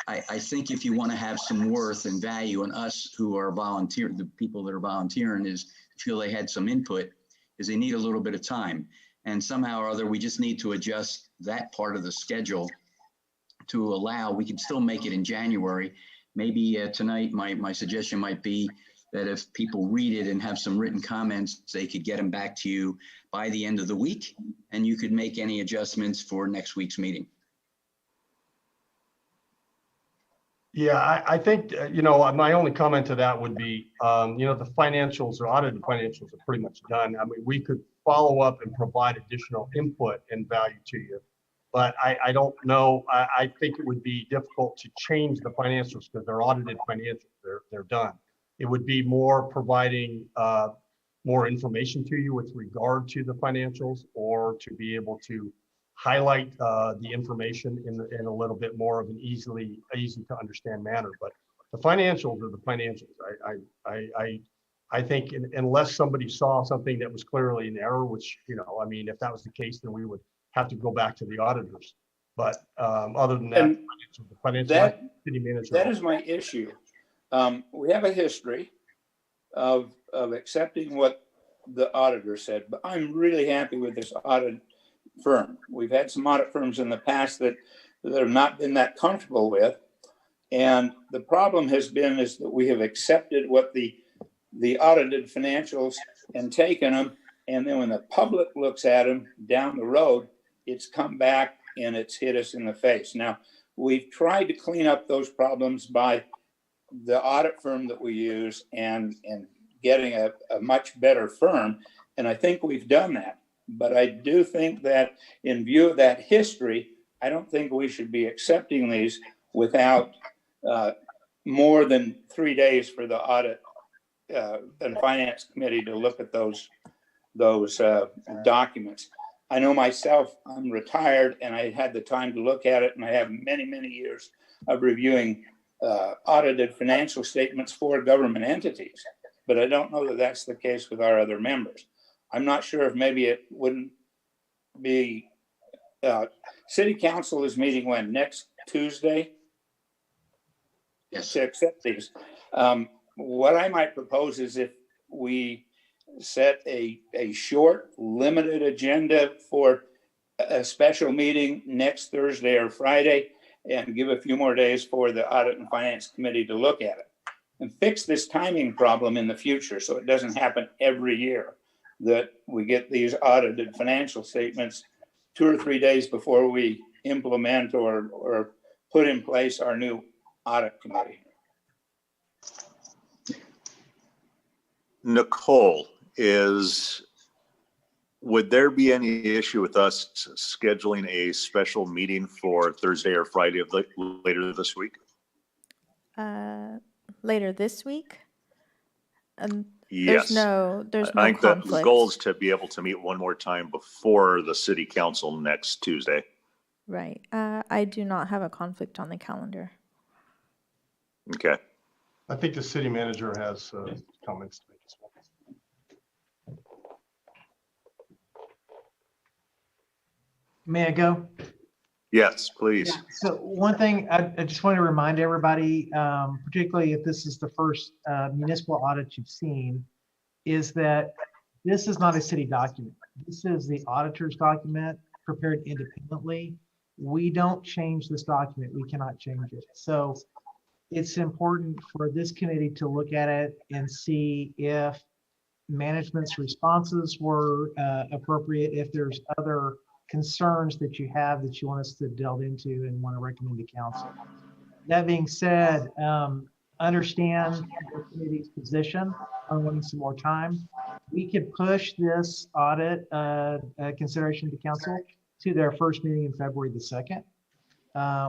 I think if you want to have some worth and value, and us who are the people that are volunteering feel they had some input, is they need a little bit of time. And somehow or other, we just need to adjust that part of the schedule to allow, we can still make it in January. Maybe tonight, my suggestion might be that if people read it and have some written comments, they could get them back to you by the end of the week, and you could make any adjustments for next week's meeting. Yeah, I think, my only comment to that would be, the financials or audited financials are pretty much done. I mean, we could follow up and provide additional input and value to you. But I don't know, I think it would be difficult to change the financials because they're audited financials, they're done. It would be more providing more information to you with regard to the financials, or to be able to highlight the information in a little bit more of an easy to understand manner. But the financials are the financials. I think unless somebody saw something that was clearly an error, which, if that was the case, then we would have to go back to the auditors. But other than that, the financial city manager. That is my issue. We have a history of accepting what the auditor said, but I'm really happy with this audit firm. We've had some audit firms in the past that have not been that comfortable with. And the problem has been is that we have accepted what the audited financials and taken them. And then when the public looks at them down the road, it's come back and it's hit us in the face. Now, we've tried to clean up those problems by the audit firm that we use and getting a much better firm. And I think we've done that. But I do think that in view of that history, I don't think we should be accepting these without more than 3 days for the audit and finance committee to look at those documents. I know myself, I'm retired and I had the time to look at it, and I have many, many years of reviewing audited financial statements for government entities, but I don't know that that's the case with our other members. I'm not sure if maybe it wouldn't be, City Council is meeting when? Next Tuesday? Yes. To accept these. What I might propose is if we set a short, limited agenda for a special meeting next Thursday or Friday, and give a few more days for the Audit and Finance Committee to look at it and fix this timing problem in the future so it doesn't happen every year that we get these audited financial statements 2 or 3 days before we implement or put in place our new audit committee. Nicole, would there be any issue with us scheduling a special meeting for Thursday or Friday of later this week? Later this week? Yes. There's no I think the conflict. goal is to be able to meet one more time before the city council next Tuesday. Right. I do not have a conflict on the calendar. Okay. I think the city manager has comments to make as well. May I go? Yes, please. Yeah. So one thing I just want to remind everybody, particularly if this is the first municipal audit you've seen, is that this is not a city document. This is the auditor's document prepared independently. We don't change this document. We cannot change it. So it's important for this committee to look at it and see if management's responses were appropriate, if there's other concerns that you have that you want us to delve into and want to recommend to council. That being said, understand the committee's position on wanting some more time. We could push this audit consideration to council to their first meeting in February the 2nd.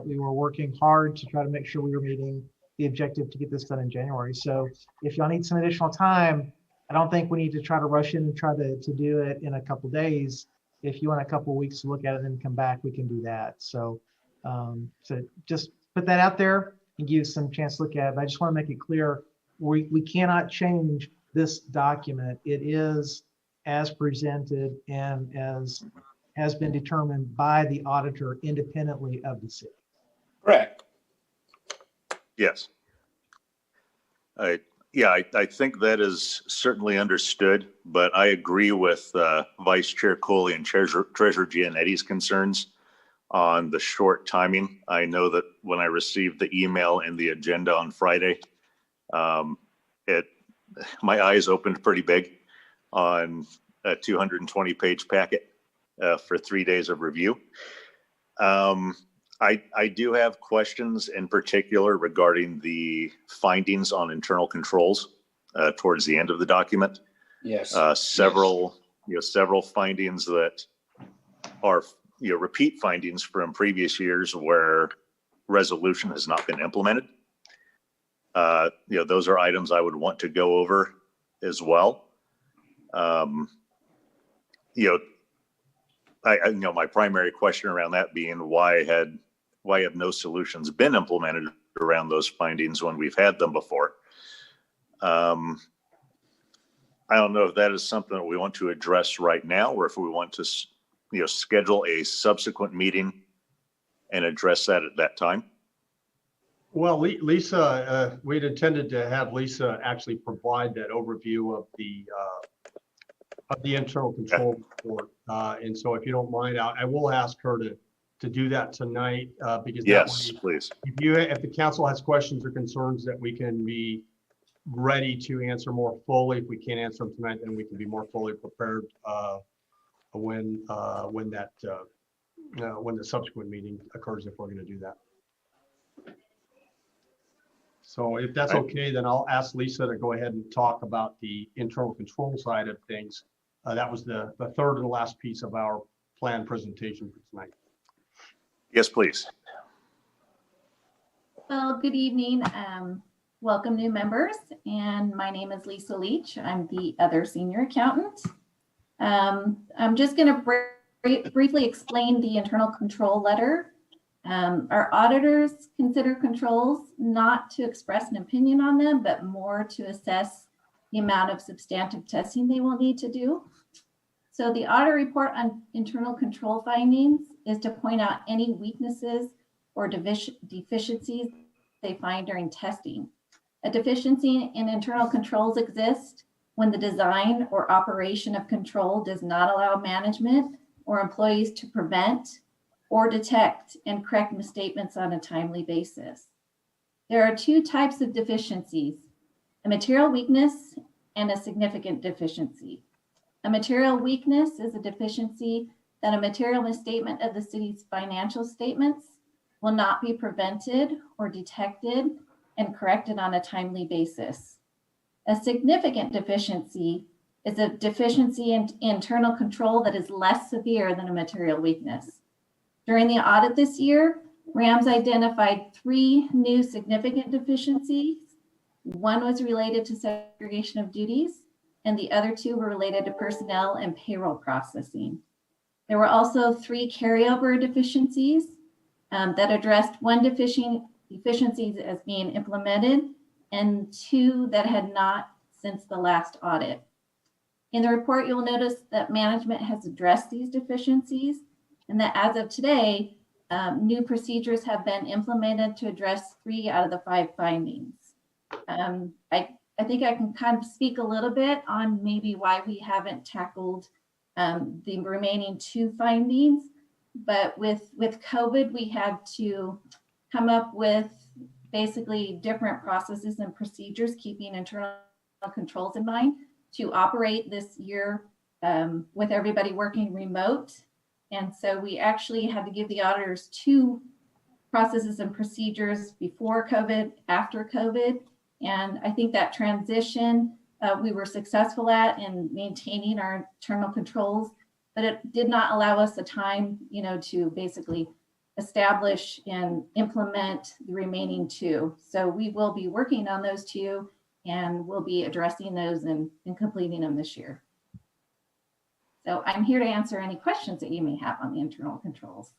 We were working hard to try to make sure we were meeting the objective to get this done in January. So if y'all need some additional time, I don't think we need to try to rush in and try to do it in a couple days. If you want a couple of weeks to look at it and then come back, we can do that. So, so just put that out there and give you some chance to look at it. But I just want to make it clear, we cannot change this document. It is as presented and as has been determined by the auditor independently of the city. Correct. Yes. I think that is certainly understood, but I agree with Vice Chair Coley and Treasurer Giannetti's concerns on the short timing. I know that when I received the email and the agenda on Friday, my eyes opened pretty big on a 220-page packet for 3 days of review. I do have questions in particular regarding the findings on internal controls towards the end of the document. Yes. Several findings that are repeat findings from previous years where resolution has not been implemented. Those are items I would want to go over as well. My primary question around that being why have no solutions been implemented around those findings when we've had them before? I don't know if that is something that we want to address right now, or if we want to, schedule a subsequent meeting and address that at that time. Well, Lisa, we'd intended to have Lisa actually provide that overview of the internal control report. And so if you don't mind, I will ask her to do that tonight because yes, please. If the council has questions or concerns that we can be ready to answer more fully. If we can't answer them tonight, then we can be more fully prepared when the subsequent meeting occurs, if we're going to do that. So if that's okay, then I'll ask Lisa to go ahead and talk about the internal control side of things. That was the third and last piece of our planned presentation for tonight. Yes, please. Well, good evening. Welcome new members. And my name is Lisa Leach. I'm the other senior accountant. I'm just going to briefly explain the internal control letter. Our auditors consider controls not to express an opinion on them, but more to assess the amount of substantive testing they will need to do. So the audit report on internal control findings is to point out any weaknesses or deficiencies they find during testing. A deficiency in internal controls exists when the design or operation of control does not allow management or employees to prevent or detect and correct misstatements on a timely basis. There are two types of deficiencies, a material weakness and a significant deficiency. A material weakness is a deficiency that a material misstatement of the city's financial statements will not be prevented or detected and corrected on a timely basis. A significant deficiency is a deficiency in internal control that is less severe than a material weakness. During the audit this year, RAMS identified 3 new significant deficiencies. One was related to segregation of duties, and the other 2 were related to personnel and payroll processing. There were also 3 carryover deficiencies that addressed 1 deficiency as being implemented and 2 that had not since the last audit. In the report, you'll notice that management has addressed these deficiencies and that as of today, new procedures have been implemented to address 3 out of the 5 findings. I think I can kind of speak a little bit on maybe why we haven't tackled the remaining 2 findings, but with COVID, we had to come up with basically different processes and procedures, keeping internal controls in mind to operate this year with everybody working remote. And so we actually had to give the auditors 2 processes and procedures before COVID, after COVID. And I think that transition we were successful at in maintaining our internal controls, but it did not allow us the time, to basically establish and implement the remaining 2. So we will be working on those 2 and we'll be addressing those and completing them this year. So I'm here to answer any questions that you may have on the internal controls.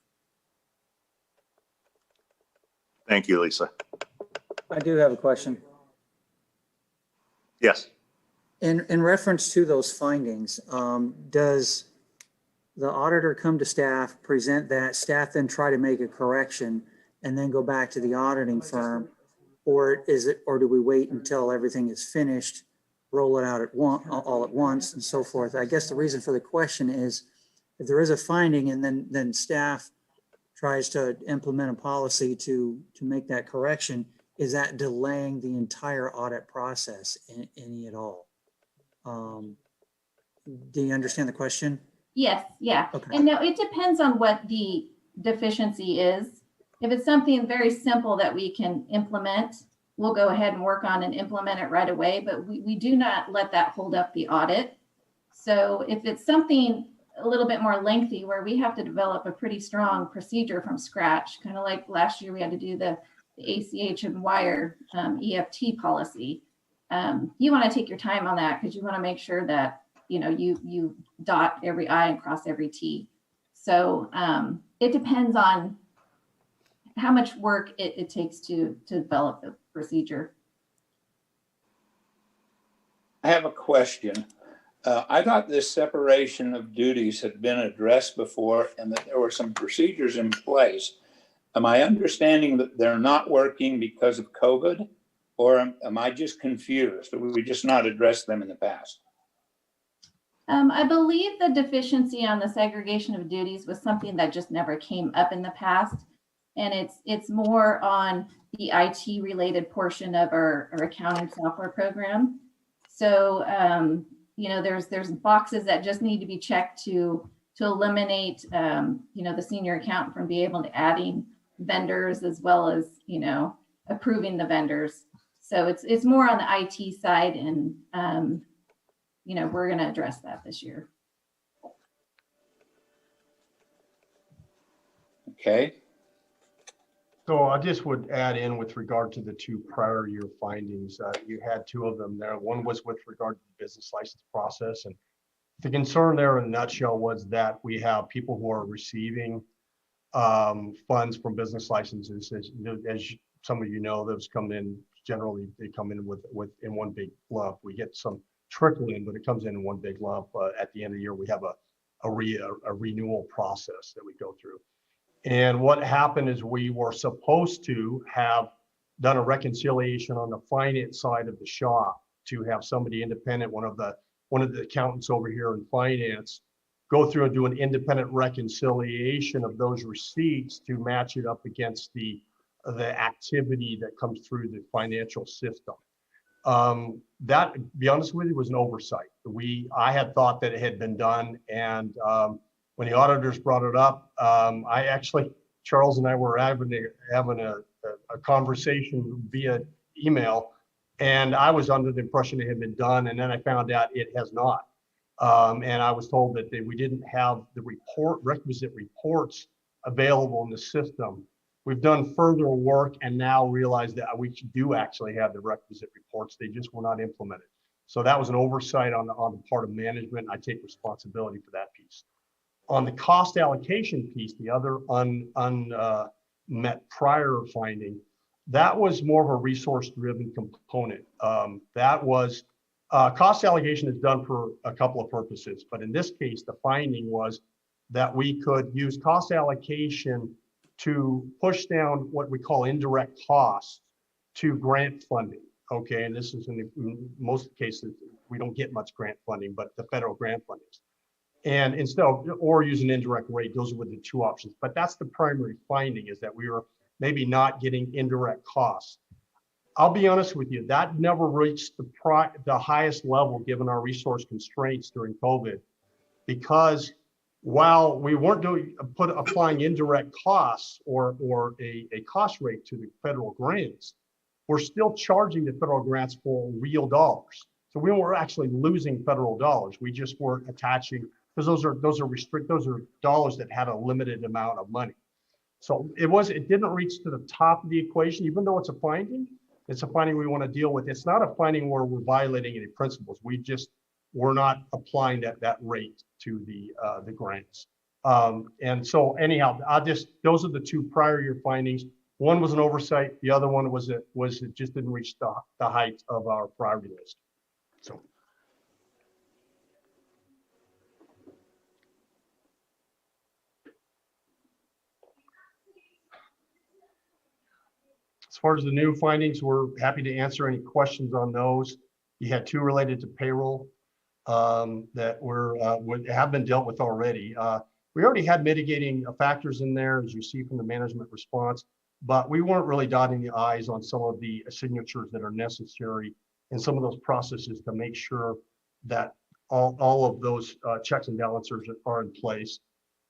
Thank you, Lisa. I do have a question. Yes. In reference to those findings, does the auditor come to staff, present that, staff then try to make a correction and then go back to the auditing firm? Or do we wait until everything is finished, roll it out all at once and so forth? I guess the reason for the question is if there is a finding and then staff tries to implement a policy to make that correction, is that delaying the entire audit process any at all? Do you understand the question? Yes, yeah. Okay. And now it depends on what the deficiency is. If it's something very simple that we can implement, we'll go ahead and work on and implement it right away, but we do not let that hold up the audit. So if it's something a little bit more lengthy where we have to develop a pretty strong procedure from scratch, kind of like last year we had to do the ACH and wire EFT policy. You want to take your time on that because you want to make sure that you dot every I and cross every T. So it depends on how much work it takes to develop the procedure. I have a question. I thought this separation of duties had been addressed before and that there were some procedures in place. Am I understanding that they're not working because of COVID, or am I just confused? Or we just not addressed them in the past? I believe the deficiency on the segregation of duties was something that just never came up in the past. and it's more on the IT related portion of our accounting software program. So, you know, there's boxes that just need to be checked to eliminate, you know, the senior accountant from being able to adding vendors as well as, you know, approving the vendors. So it's more on the IT side, and, you know, we're going to address that this year. Okay. So I just would add in with regard to the two prior year findings. You had two of them there. One was with regard to the business license process. And the concern there in a nutshell was that we have people who are receiving funds from business licenses. As some of you know, those come in, generally they come in with in one big lump. We get some trickle in, but it comes in one big lump. At the end of the year, we have a renewal process that we go through. And what happened is we were supposed to have done a reconciliation on the finance side of the shop to have somebody independent, one of the accountants over here in finance, go through and do an independent reconciliation of those receipts to match it up against the activity that comes through the financial system. That, to be honest with you, was an oversight. I had thought that it had been done, and when the auditors brought it up, Charles and I were having a conversation via email, and I was under the impression it had been done, and then I found out it has not. And I was told that we didn't have the requisite reports available in the system. We've done further work and now realize that we do actually have the requisite reports. They just were not implemented. So that was an oversight on the part of management. I take responsibility for that piece. On the cost allocation piece, the other unmet prior finding, that was more of a resource-driven component. That was cost allocation is done for a couple of purposes, but in this case, the finding was that we could use cost allocation to push down what we call indirect costs to grant funding. Okay, and this is in most cases we don't get much grant funding, but the federal grant funding. And instead of, or use an indirect rate, those were the two options. But that's the primary finding, is that we were maybe not getting indirect costs. I'll be honest with you, that never reached the highest level given our resource constraints during COVID, because while we weren't applying indirect costs or a cost rate to the federal grants, we're still charging the federal grants for real dollars. So we weren't actually losing federal dollars. We just weren't attaching, because those are dollars that had a limited amount of money. So it didn't reach to the top of the equation, even though it's a finding. It's a finding we want to deal with. It's not a finding where we're violating any principles. We're not applying that rate to the grants. And so anyhow, those are the two prior year findings. One was an oversight. The other one was it just didn't reach the height of our priority list. So. As far as the new findings, we're happy to answer any questions on those. You had two related to payroll that have been dealt with already. We already had mitigating factors in there, as you see from the management response, but we weren't really dotting the I's on some of the signatures that are necessary in some of those processes to make sure that all of those checks and balances are in place.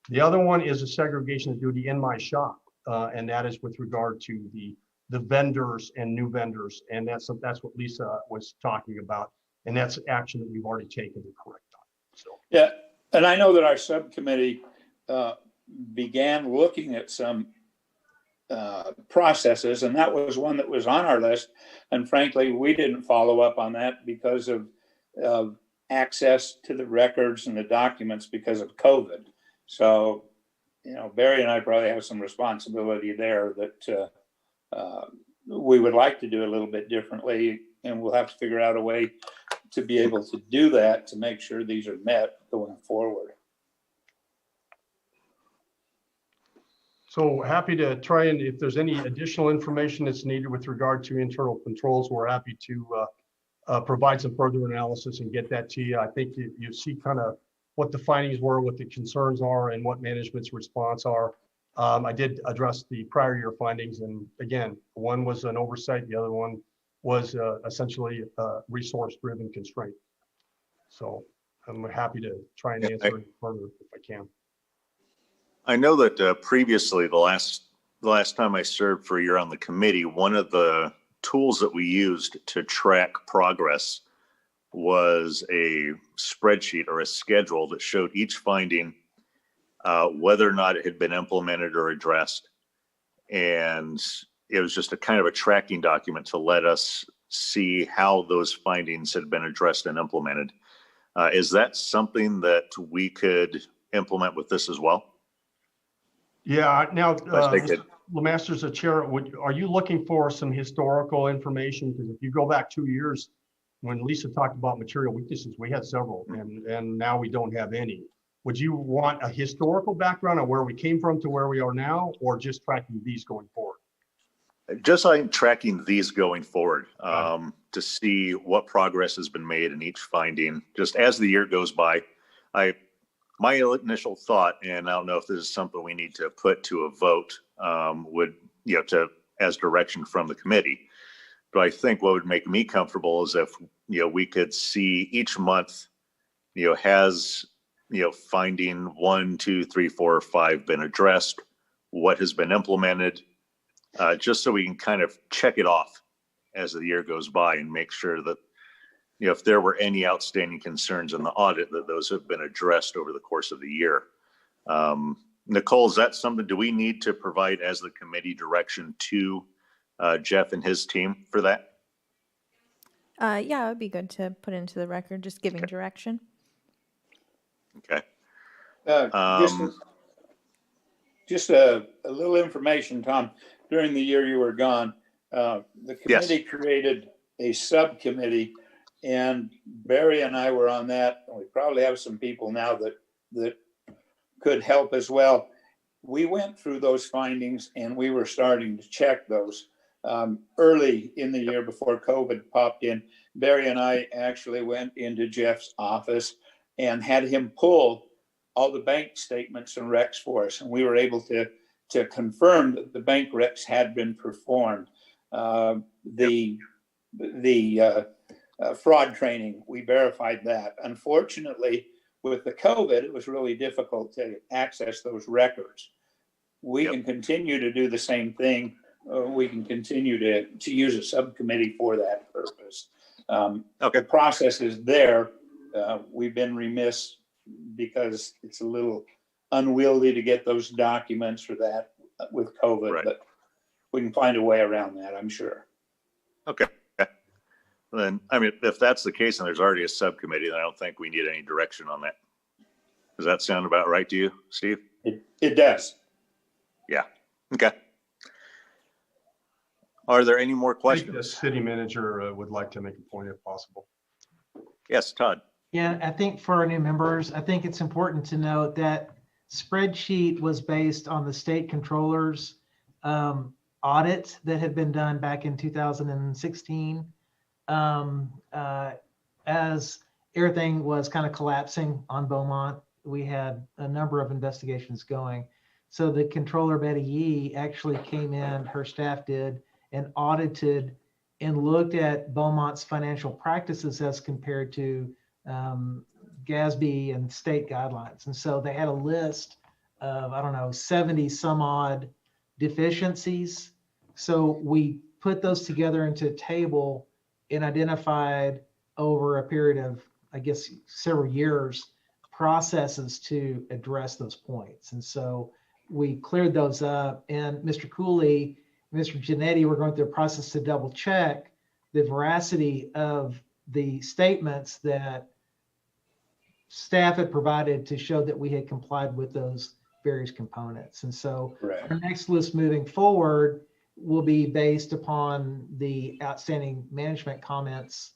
The other one is a segregation of duty in my shop, and that is with regard to the vendors and new vendors, and that's what Lisa was talking about, and that's action that we've already taken to correct on. So yeah, and I know that our subcommittee began looking at some processes, and that was one that was on our list, and frankly we didn't follow up on that because of access to the records and the documents because of COVID. So, you know, Barry and I probably have some responsibility there that we would like to do a little bit differently, and we'll have to figure out a way to be able to do that to make sure these are met going forward. So happy to try, and if there's any additional information that's needed with regard to internal controls, we're happy to provide some further analysis and get that to you. I think you see kind of what the findings were, what the concerns are, and what management's response are. I did address the prior year findings, and again, one was an oversight, the other one was essentially a resource-driven constraint. So I'm happy to try and answer any further if I can. I know that previously, the last time I served for a year on the committee, one of the tools that we used to track progress was a spreadsheet or a schedule that showed each finding, whether or not it had been implemented or addressed. And it was just a kind of a tracking document to let us see how those findings had been addressed and implemented. Is that something that we could implement with this as well? Yeah, now, Lemasters, the chair, are you looking for some historical information? Because if you go back 2 years, when Lisa talked about material weaknesses, we had several, and now we don't have any. Would you want a historical background on where we came from to where we are now, or just tracking these going forward? Just like tracking these going forward, to see what progress has been made in each finding, just as the year goes by. My initial thought, and I don't know if this is something we need to put to a vote, would, as direction from the committee. But I think what would make me comfortable is if, we could see each month, has, finding 1, 2, 3, 4, 5 been addressed, what has been implemented, just so we can kind of check it off as the year goes by and make sure that, if there were any outstanding concerns in the audit, that those have been addressed over the course of the year. Nicole, is that something, do we need to provide as the committee direction to Jeff and his team for that? Yeah, it would be good to put into the record, just giving direction. Okay. Just a little information, Tom. During the year you were gone, the committee created a subcommittee, and Barry and I were on that. We probably have some people now that could help as well. We went through those findings and we were starting to check those early in the year before COVID popped in. Barry and I actually went into Jeff's office and had him pull all the bank statements and recs for us. And we were able to confirm that the bank recs had been performed. The fraud training, we verified that. Unfortunately, with the COVID, it was really difficult to access those records. We can continue to do the same thing. We can continue to use a subcommittee for that purpose. The process is there. We've been remiss because it's a little unwieldy to get those documents for that with COVID, but we can find a way around that, I'm sure. Okay. Then, if that's the case and there's already a subcommittee, then I don't think we need any direction on that. Does that sound about right to you, Steve? It does. Yeah. Okay. Are there any more questions? The city manager would like to make a point if possible. Yes, Todd. Yeah, I think for our new members, I think it's important to note that spreadsheet was based on the state controller's audit that had been done back in 2016. As everything was kind of collapsing on Beaumont, we had a number of investigations going. So the controller, Betty Yee, actually came in, her staff did, and audited and looked at Beaumont's financial practices as compared to GASB and state guidelines. And so they had a list of, 70 some odd deficiencies. So we put those together into a table and identified over a period of, several years, processes to address those points. And so we cleared those up, and Mr. Cooley, Mr. Giannetti were going through a process to double check the veracity of the statements that staff had provided to show that we had complied with those various components. And so our next list moving forward will be based upon the outstanding management comments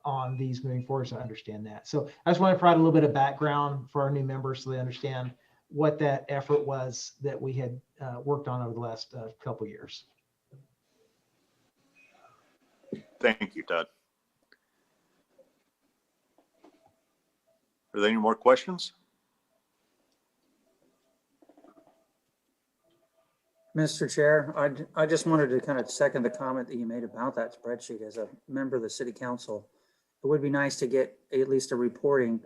on these moving forward, so I understand that. So I just want to provide a little bit of background for our new members so they understand what that effort was that we had worked on over the last couple of years. Thank you, Todd. Are there any more questions? Mr. Chair, I just wanted to kind of second the comment that you made about that spreadsheet. As a member of the city council, it would be nice to get at least a reporting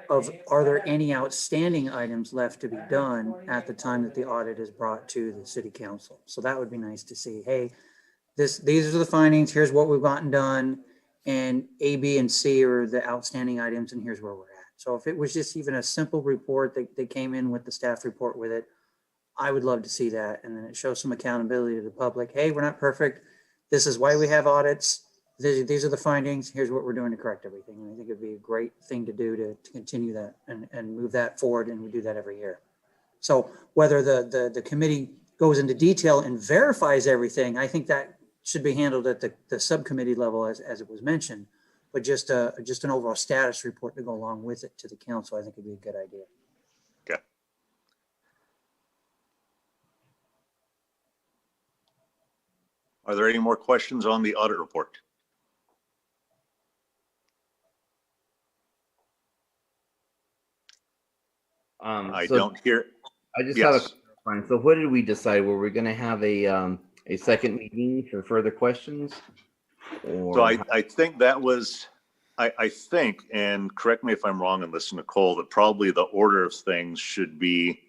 of, are there any outstanding items left to be done at the time that the audit is brought to the city council? So that would be nice to see, hey, these are the findings, here's what we've gotten done, and A, B, and C are the outstanding items, and here's where we're at. So if it was just even a simple report that came in with the staff report with it, I would love to see that. And then it shows some accountability to the public. Hey, we're not perfect. This is why we have audits. These are the findings. Here's what we're doing to correct everything. And I think it'd be a great thing to do to continue that and move that forward. And we do that every year. So whether the committee goes into detail and verifies everything, I think that should be handled at the subcommittee level as it was mentioned. But just an overall status report to go along with it to the council, I think would be a good idea. Okay. Are there any more questions on the audit report? I don't hear. I just have a question. So what did we decide? Were we going to have a second meeting for further questions? Or... So I think that was, I think, and correct me if I'm wrong on this, Nicole, that probably the order of things should be,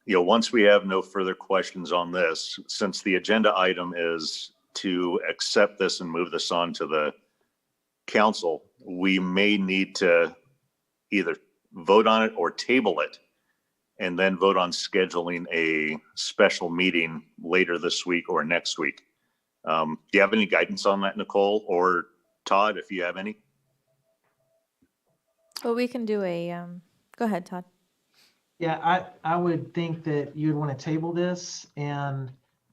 once we have no further questions on this, since the agenda item is to accept this and move this on to the council, we may need to either vote on it or table it and then vote on scheduling a special meeting later this week or next week. Do you have any guidance on that, Nicole or Todd, if you have any? Well, we can do go ahead, Todd. Yeah, I would think that you'd want to table this, and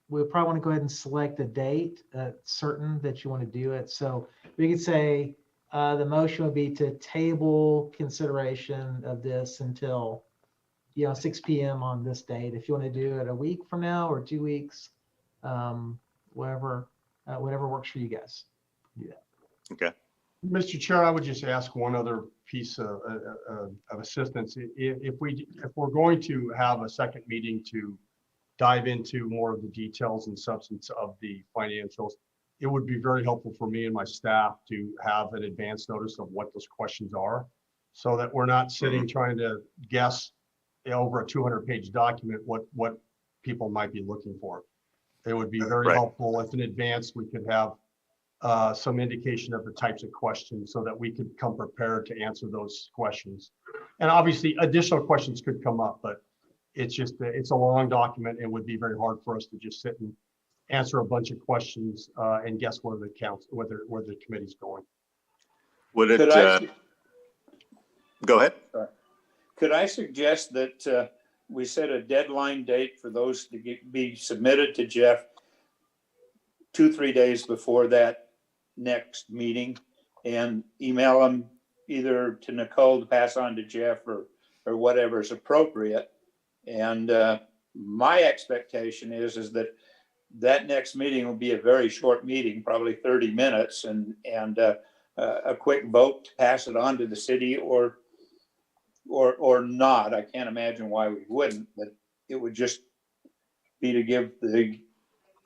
we'll probably want to go ahead and select a date certain that you want to do it. So we could say the motion would be to table consideration of this until 6 p.m. on this date. If you want to do it a week from now or 2 weeks, whatever works for you guys. Do that. Okay. Mr. Chair, I would just ask one other piece of assistance. If we're going to have a second meeting to dive into more of the details and substance of the financials, it would be very helpful for me and my staff to have an advance notice of what those questions are, so that we're not sitting trying to guess over a 200-page document what people might be looking for. It would be very helpful if in advance we could have some indication of the types of questions so that we could come prepared to answer those questions. And obviously additional questions could come up, but it's a long document. It would be very hard for us to just sit and answer a bunch of questions and guess where the committee's going. Would it, go ahead. Could I suggest that we set a deadline date for those to be submitted to Jeff 2-3 days before that next meeting, and email them either to Nicole to pass on to Jeff or whatever is appropriate. And my expectation is that next meeting will be a very short meeting, probably 30 minutes, and a quick vote to pass it on to the city or not. I can't imagine why we wouldn't, but it would just be to give the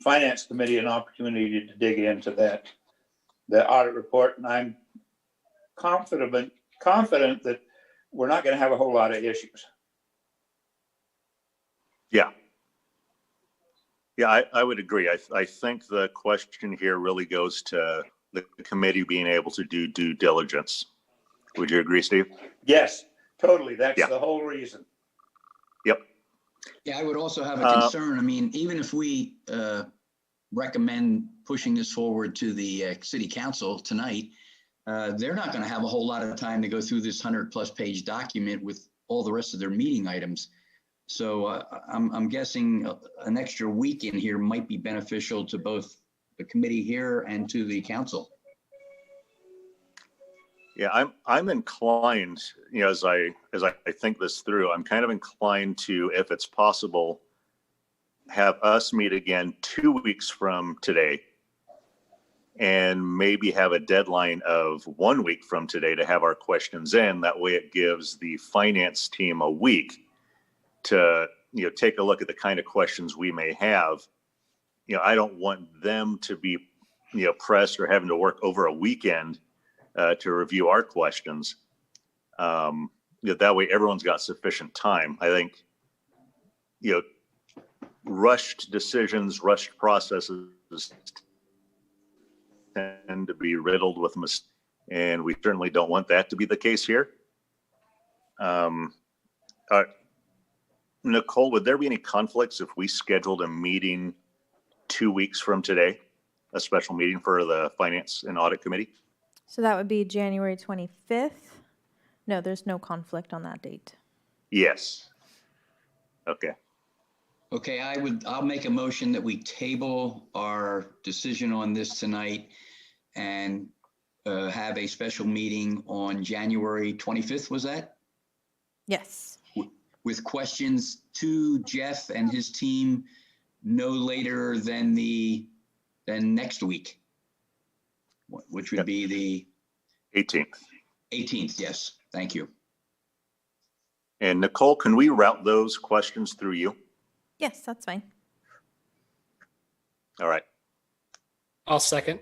Finance Committee an opportunity to dig into the audit report. And I'm confident that we're not going to have a whole lot of issues. Yeah. Yeah, I would agree. I think the question here really goes to the committee being able to do due diligence. Would you agree, Steve? Yes, totally. That's the whole reason. Yep. Yeah, I would also have a concern. I mean, even if we recommend pushing this forward to the city council tonight, they're not going to have a whole lot of time to go through this 100+ page document with all the rest of their meeting items. So I'm guessing an extra week in here might be beneficial to both the committee here and to the council. Yeah, I'm inclined, as I think this through, I'm kind of inclined to, if it's possible, have us meet again 2 weeks from today, and maybe have a deadline of 1 week from today to have our questions in. That way it gives the finance team a week to take a look at the kind of questions we may have. I don't want them to be, pressed or having to work over a weekend to review our questions. That way everyone's got sufficient time. I think, rushed decisions, rushed processes tend to be riddled with mistakes, and we certainly don't want that to be the case here. Nicole, would there be any conflicts if we scheduled a meeting 2 weeks from today, a special meeting for the Finance and Audit Committee? So that would be January 25th. No, there's no conflict on that date. Yes. Okay. Okay, I'll make a motion that we table our decision on this tonight and have a special meeting on January 25th, was that? Yes. With questions to Jeff and his team no later than next week, which would be the 18th. 18th, yes. Thank you. And Nicole, can we route those questions through you? Yes, that's fine. All right. I'll second.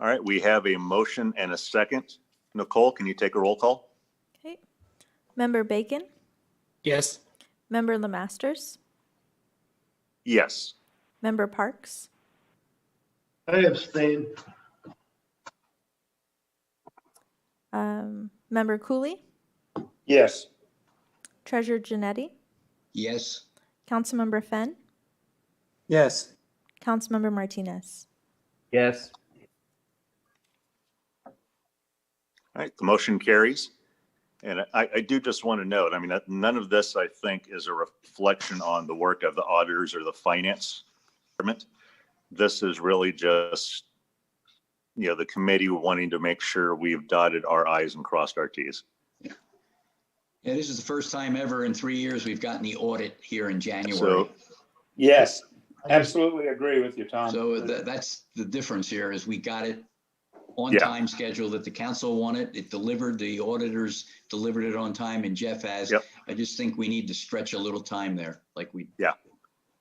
All right, we have a motion and a second. Nicole, can you take a roll call? Okay. Member Bacon? Yes. Member Lemasters? Yes. Member Parks? I abstain. Member Cooley? Yes. Treasurer Janetti? Yes. Councilmember Fenn? Yes. Councilmember Martinez? Yes. All right, the motion carries. And I do just want to note, none of this, I think, is a reflection on the work of the auditors or the finance department. This is really just, the committee wanting to make sure we've dotted our I's and crossed our T's. Yeah, this is the first time ever in 3 years we've gotten the audit here in January. So, Yes, absolutely agree with you, Tom. So that's the difference here is we got it on Yeah. time schedule that the council wanted. It delivered, the auditors delivered it on time, and Jeff has. Yep. I just think we need to stretch a little time there, like we. Yeah,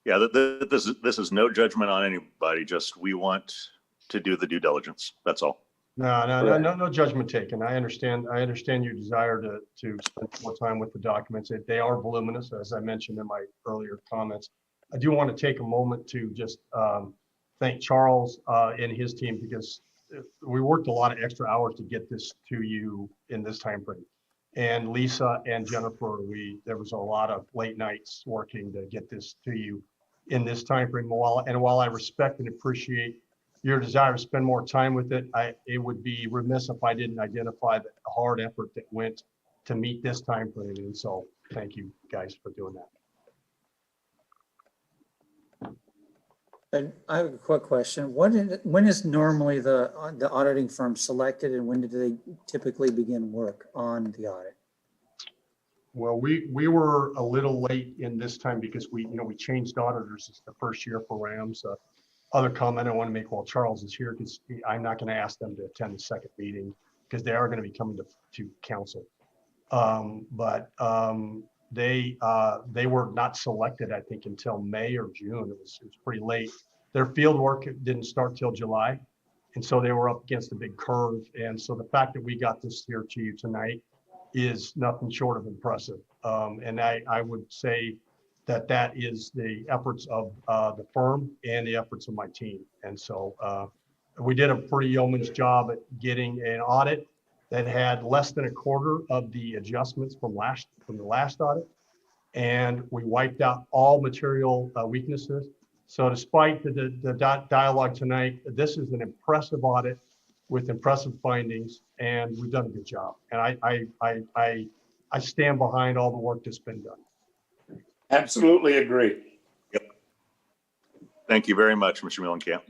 this is no judgment on anybody, just we want to do the due diligence. That's all. No judgment taken. I understand your desire to spend more time with the documents. They are voluminous, as I mentioned in my earlier comments. I do want to take a moment to just thank Charles and his team, because we worked a lot of extra hours to get this to you in this time frame. And Lisa and Jennifer, there was a lot of late nights working to get this to you in this time frame. While I respect and appreciate your desire to spend more time with it, it would be remiss if I didn't identify the hard effort that went to meet this time frame. And so thank you guys for doing that. And I have a quick question. When is normally the auditing firm selected, and when do they typically begin work on the audit? Well, we were a little late in this time because we changed auditors. It's the first year for Rams. Other comment I want to make while Charles is here, because I'm not going to ask them to attend the second meeting because they are going to be coming to council. They were not selected, I think, until May or June. It was pretty late. Their field work didn't start till July. And so they were up against a big curve. And so the fact that we got this here to you tonight is nothing short of impressive. And I would say that is the efforts of the firm and the efforts of my team. And so we did a pretty yeoman's job at getting an audit that had less than a quarter of the adjustments from the last audit. And we wiped out all material weaknesses. So despite the dialogue tonight, this is an impressive audit with impressive findings, and we've done a good job. And I stand behind all the work that's been done. Absolutely agree. Yep. Thank you very much, Mr. Millenkamp.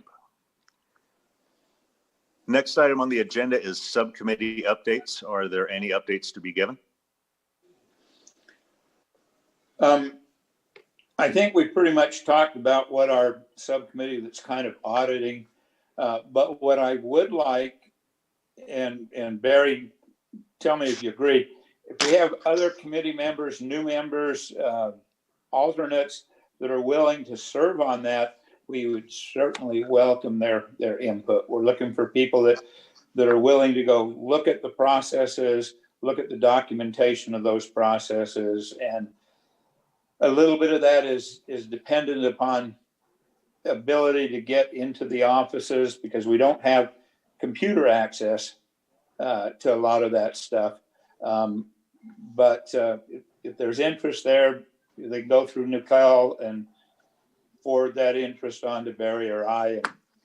Next item on the agenda is subcommittee updates. Are there any updates to be given? I think we pretty much talked about what our subcommittee that's kind of auditing, but what I would like, and Barry, tell me if you agree, if we have other committee members, new members, alternates that are willing to serve on that, we would certainly welcome their input. We're looking for people that are willing to go look at the processes, look at the documentation of those processes. And a little bit of that is dependent upon ability to get into the offices, because we don't have computer access to a lot of that stuff. But if there's interest there, they can go through Nicole and forward that interest on to Barry or I,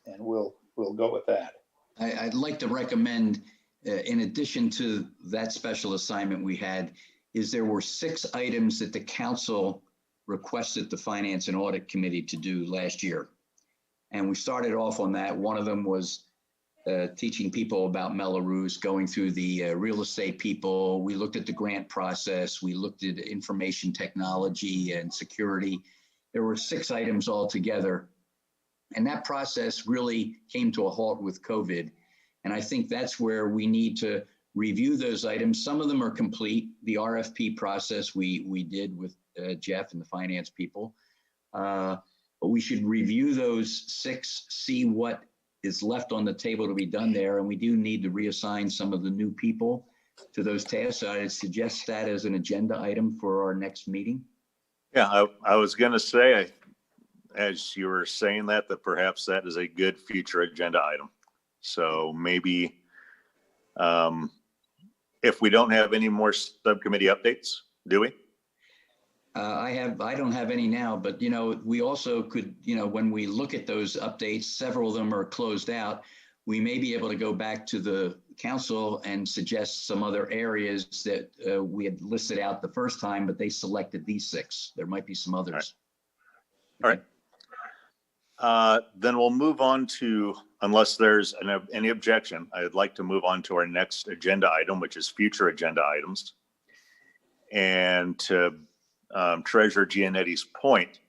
and we'll go with that. I'd like to recommend, in addition to that special assignment we had, is there were 6 items that the council requested the Finance and Audit Committee to do last year. And we started off on that. One of them was teaching people about Melrose, going through the real estate people. We looked at the grant process. We looked at information technology and security. There were 6 items altogether. And that process really came to a halt with COVID. And I think that's where we need to review those items. Some of them are complete. The RFP process we did with Jeff and the finance people. But we should review those 6, see what is left on the table to be done there. And we do need to reassign some of the new people to those tasks. So I'd suggest that as an agenda item for our next meeting. Yeah, I was going to say, as you were saying that perhaps that is a good future agenda item. So maybe if we don't have any more subcommittee updates, do we? I don't have any now, but we also could, when we look at those updates, several of them are closed out. We may be able to go back to the council and suggest some other areas that we had listed out the first time, but they selected these 6. There might be some others. All right. Then we'll move on to, unless there's any objection, I'd like to move on to our next agenda item, which is future agenda items. And to Treasurer Gianetti's point,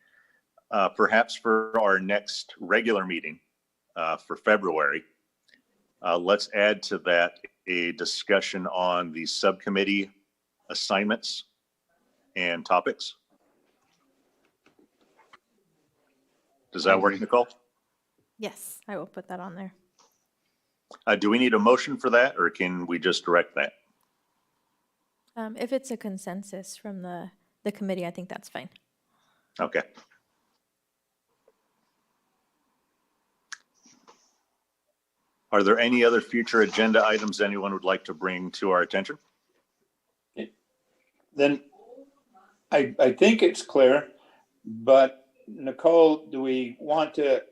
perhaps for our next regular meeting for February, let's add to that a discussion on the subcommittee assignments and topics. Does that work, Nicole? Yes, I will put that on there. Do we need a motion for that, or can we just direct that? If it's a consensus from the committee, I think that's fine. Okay. Are there any other future agenda items anyone would like to bring to our attention? Then I think it's clear, but Nicole, do we want to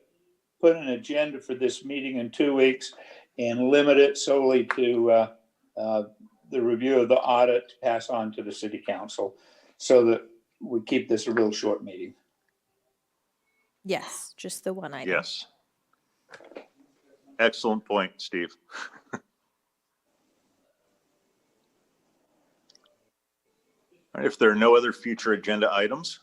put an agenda for this meeting in 2 weeks and limit it solely to the review of the audit to pass on to the city council so that we keep this a real short meeting? Yes, just the one item. Yes. Excellent point, Steve. All right, if there are no other future agenda items,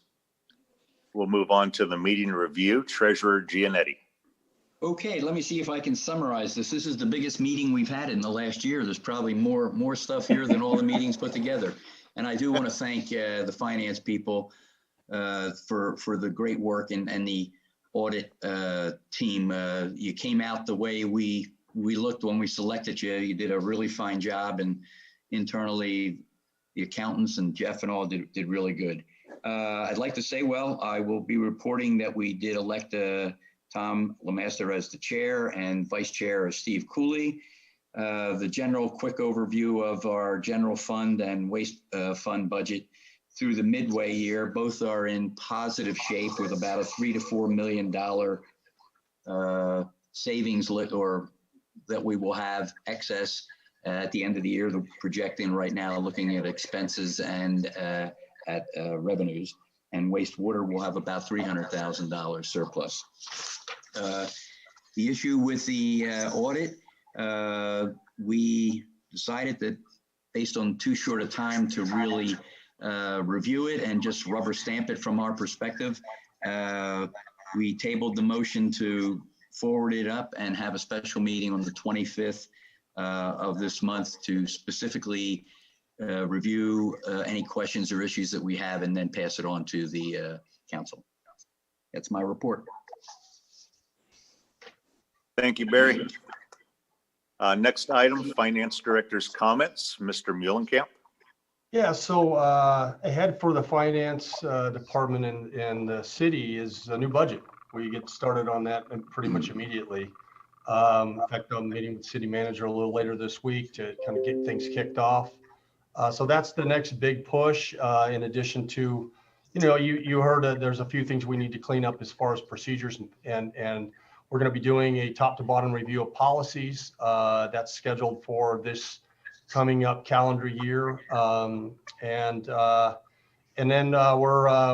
we'll move on to the meeting review. Treasurer Gianetti. Okay, let me see if I can summarize this. This is the biggest meeting we've had in the last year. There's probably more stuff here than all the meetings put together. And I do want to thank the finance people for the great work and the audit team. You came out the way we looked when we selected you. You did a really fine job, and internally the accountants and Jeff and all did really good. I'd like to say, I will be reporting that we did elect Tom Lemaster as the chair and vice chair as Steve Cooley. The general quick overview of our general fund and waste fund budget through the midway year, both are in positive shape with about a $3 to $4 million savings or that we will have excess at the end of the year. They're projecting right now, looking at expenses and at revenues, and wastewater will have about $300,000 surplus. The issue with the audit, we decided that based on too short a time to really review it and just rubber stamp it from our perspective, we tabled the motion to forward it up and have a special meeting on the 25th of this month to specifically review any questions or issues that we have, and then pass it on to the council. That's my report. Thank you, Barry. Next item, Finance Director's comments. Mr. Muhlenkamp. Yeah, so ahead for the finance department and the city is a new budget. We get started on that pretty much immediately. In fact, I'm meeting with city manager a little later this week to kind of get things kicked off. So that's the next big push. In addition to, you heard that there's a few things we need to clean up as far as procedures, and we're going to be doing a top to bottom review of policies. That's scheduled for this coming up calendar year. And then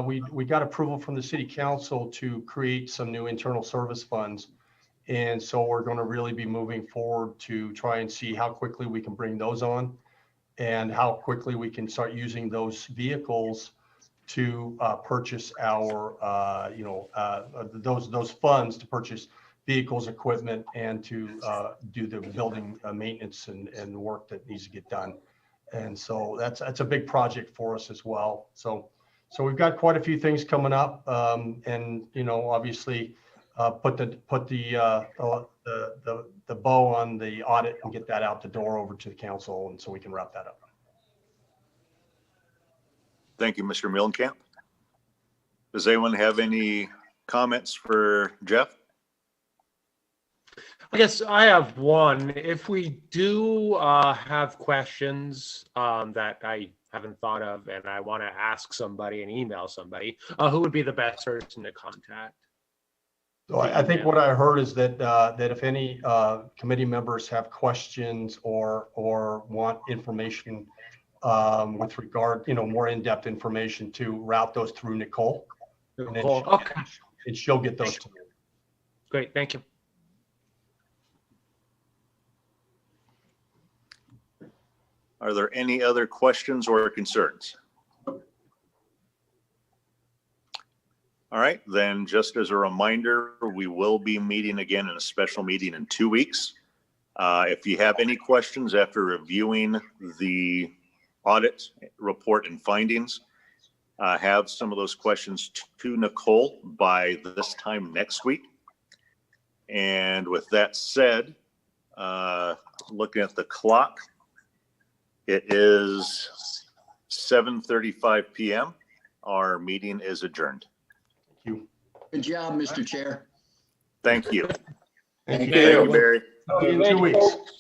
we got approval from the city council to create some new internal service funds. And so we're going to really be moving forward to try and see how quickly we can bring those on and how quickly we can start using those vehicles to purchase our, those funds to purchase vehicles, equipment, and to do the building maintenance and work that needs to get done. And so that's a big project for us as well. So we've got quite a few things coming up, and obviously put the bow on the audit and get that out the door over to the council, and so we can wrap that up. Thank you, Mr. Muhlenkamp. Does anyone have any comments for Jeff? I guess I have one. If we do have questions that I haven't thought of and I want to ask somebody and email somebody, who would be the best person to contact? So I think what I heard is that that if any committee members have questions or want information with regard, more in-depth information, to route those through Nicole. Nicole, okay. And she'll get those to you. Great, thank you. Are there any other questions or concerns? All right, then just as a reminder, we will be meeting again in a special meeting in 2 weeks. If you have any questions after reviewing the audit report and findings, have some of those questions to Nicole by this time next week. And with that said, looking at the clock, it is 7:35 p.m. Our meeting is adjourned. Thank you. Good job, Mr. Chair. Thank you. Thank Thank you, Barry. See you in 2 weeks.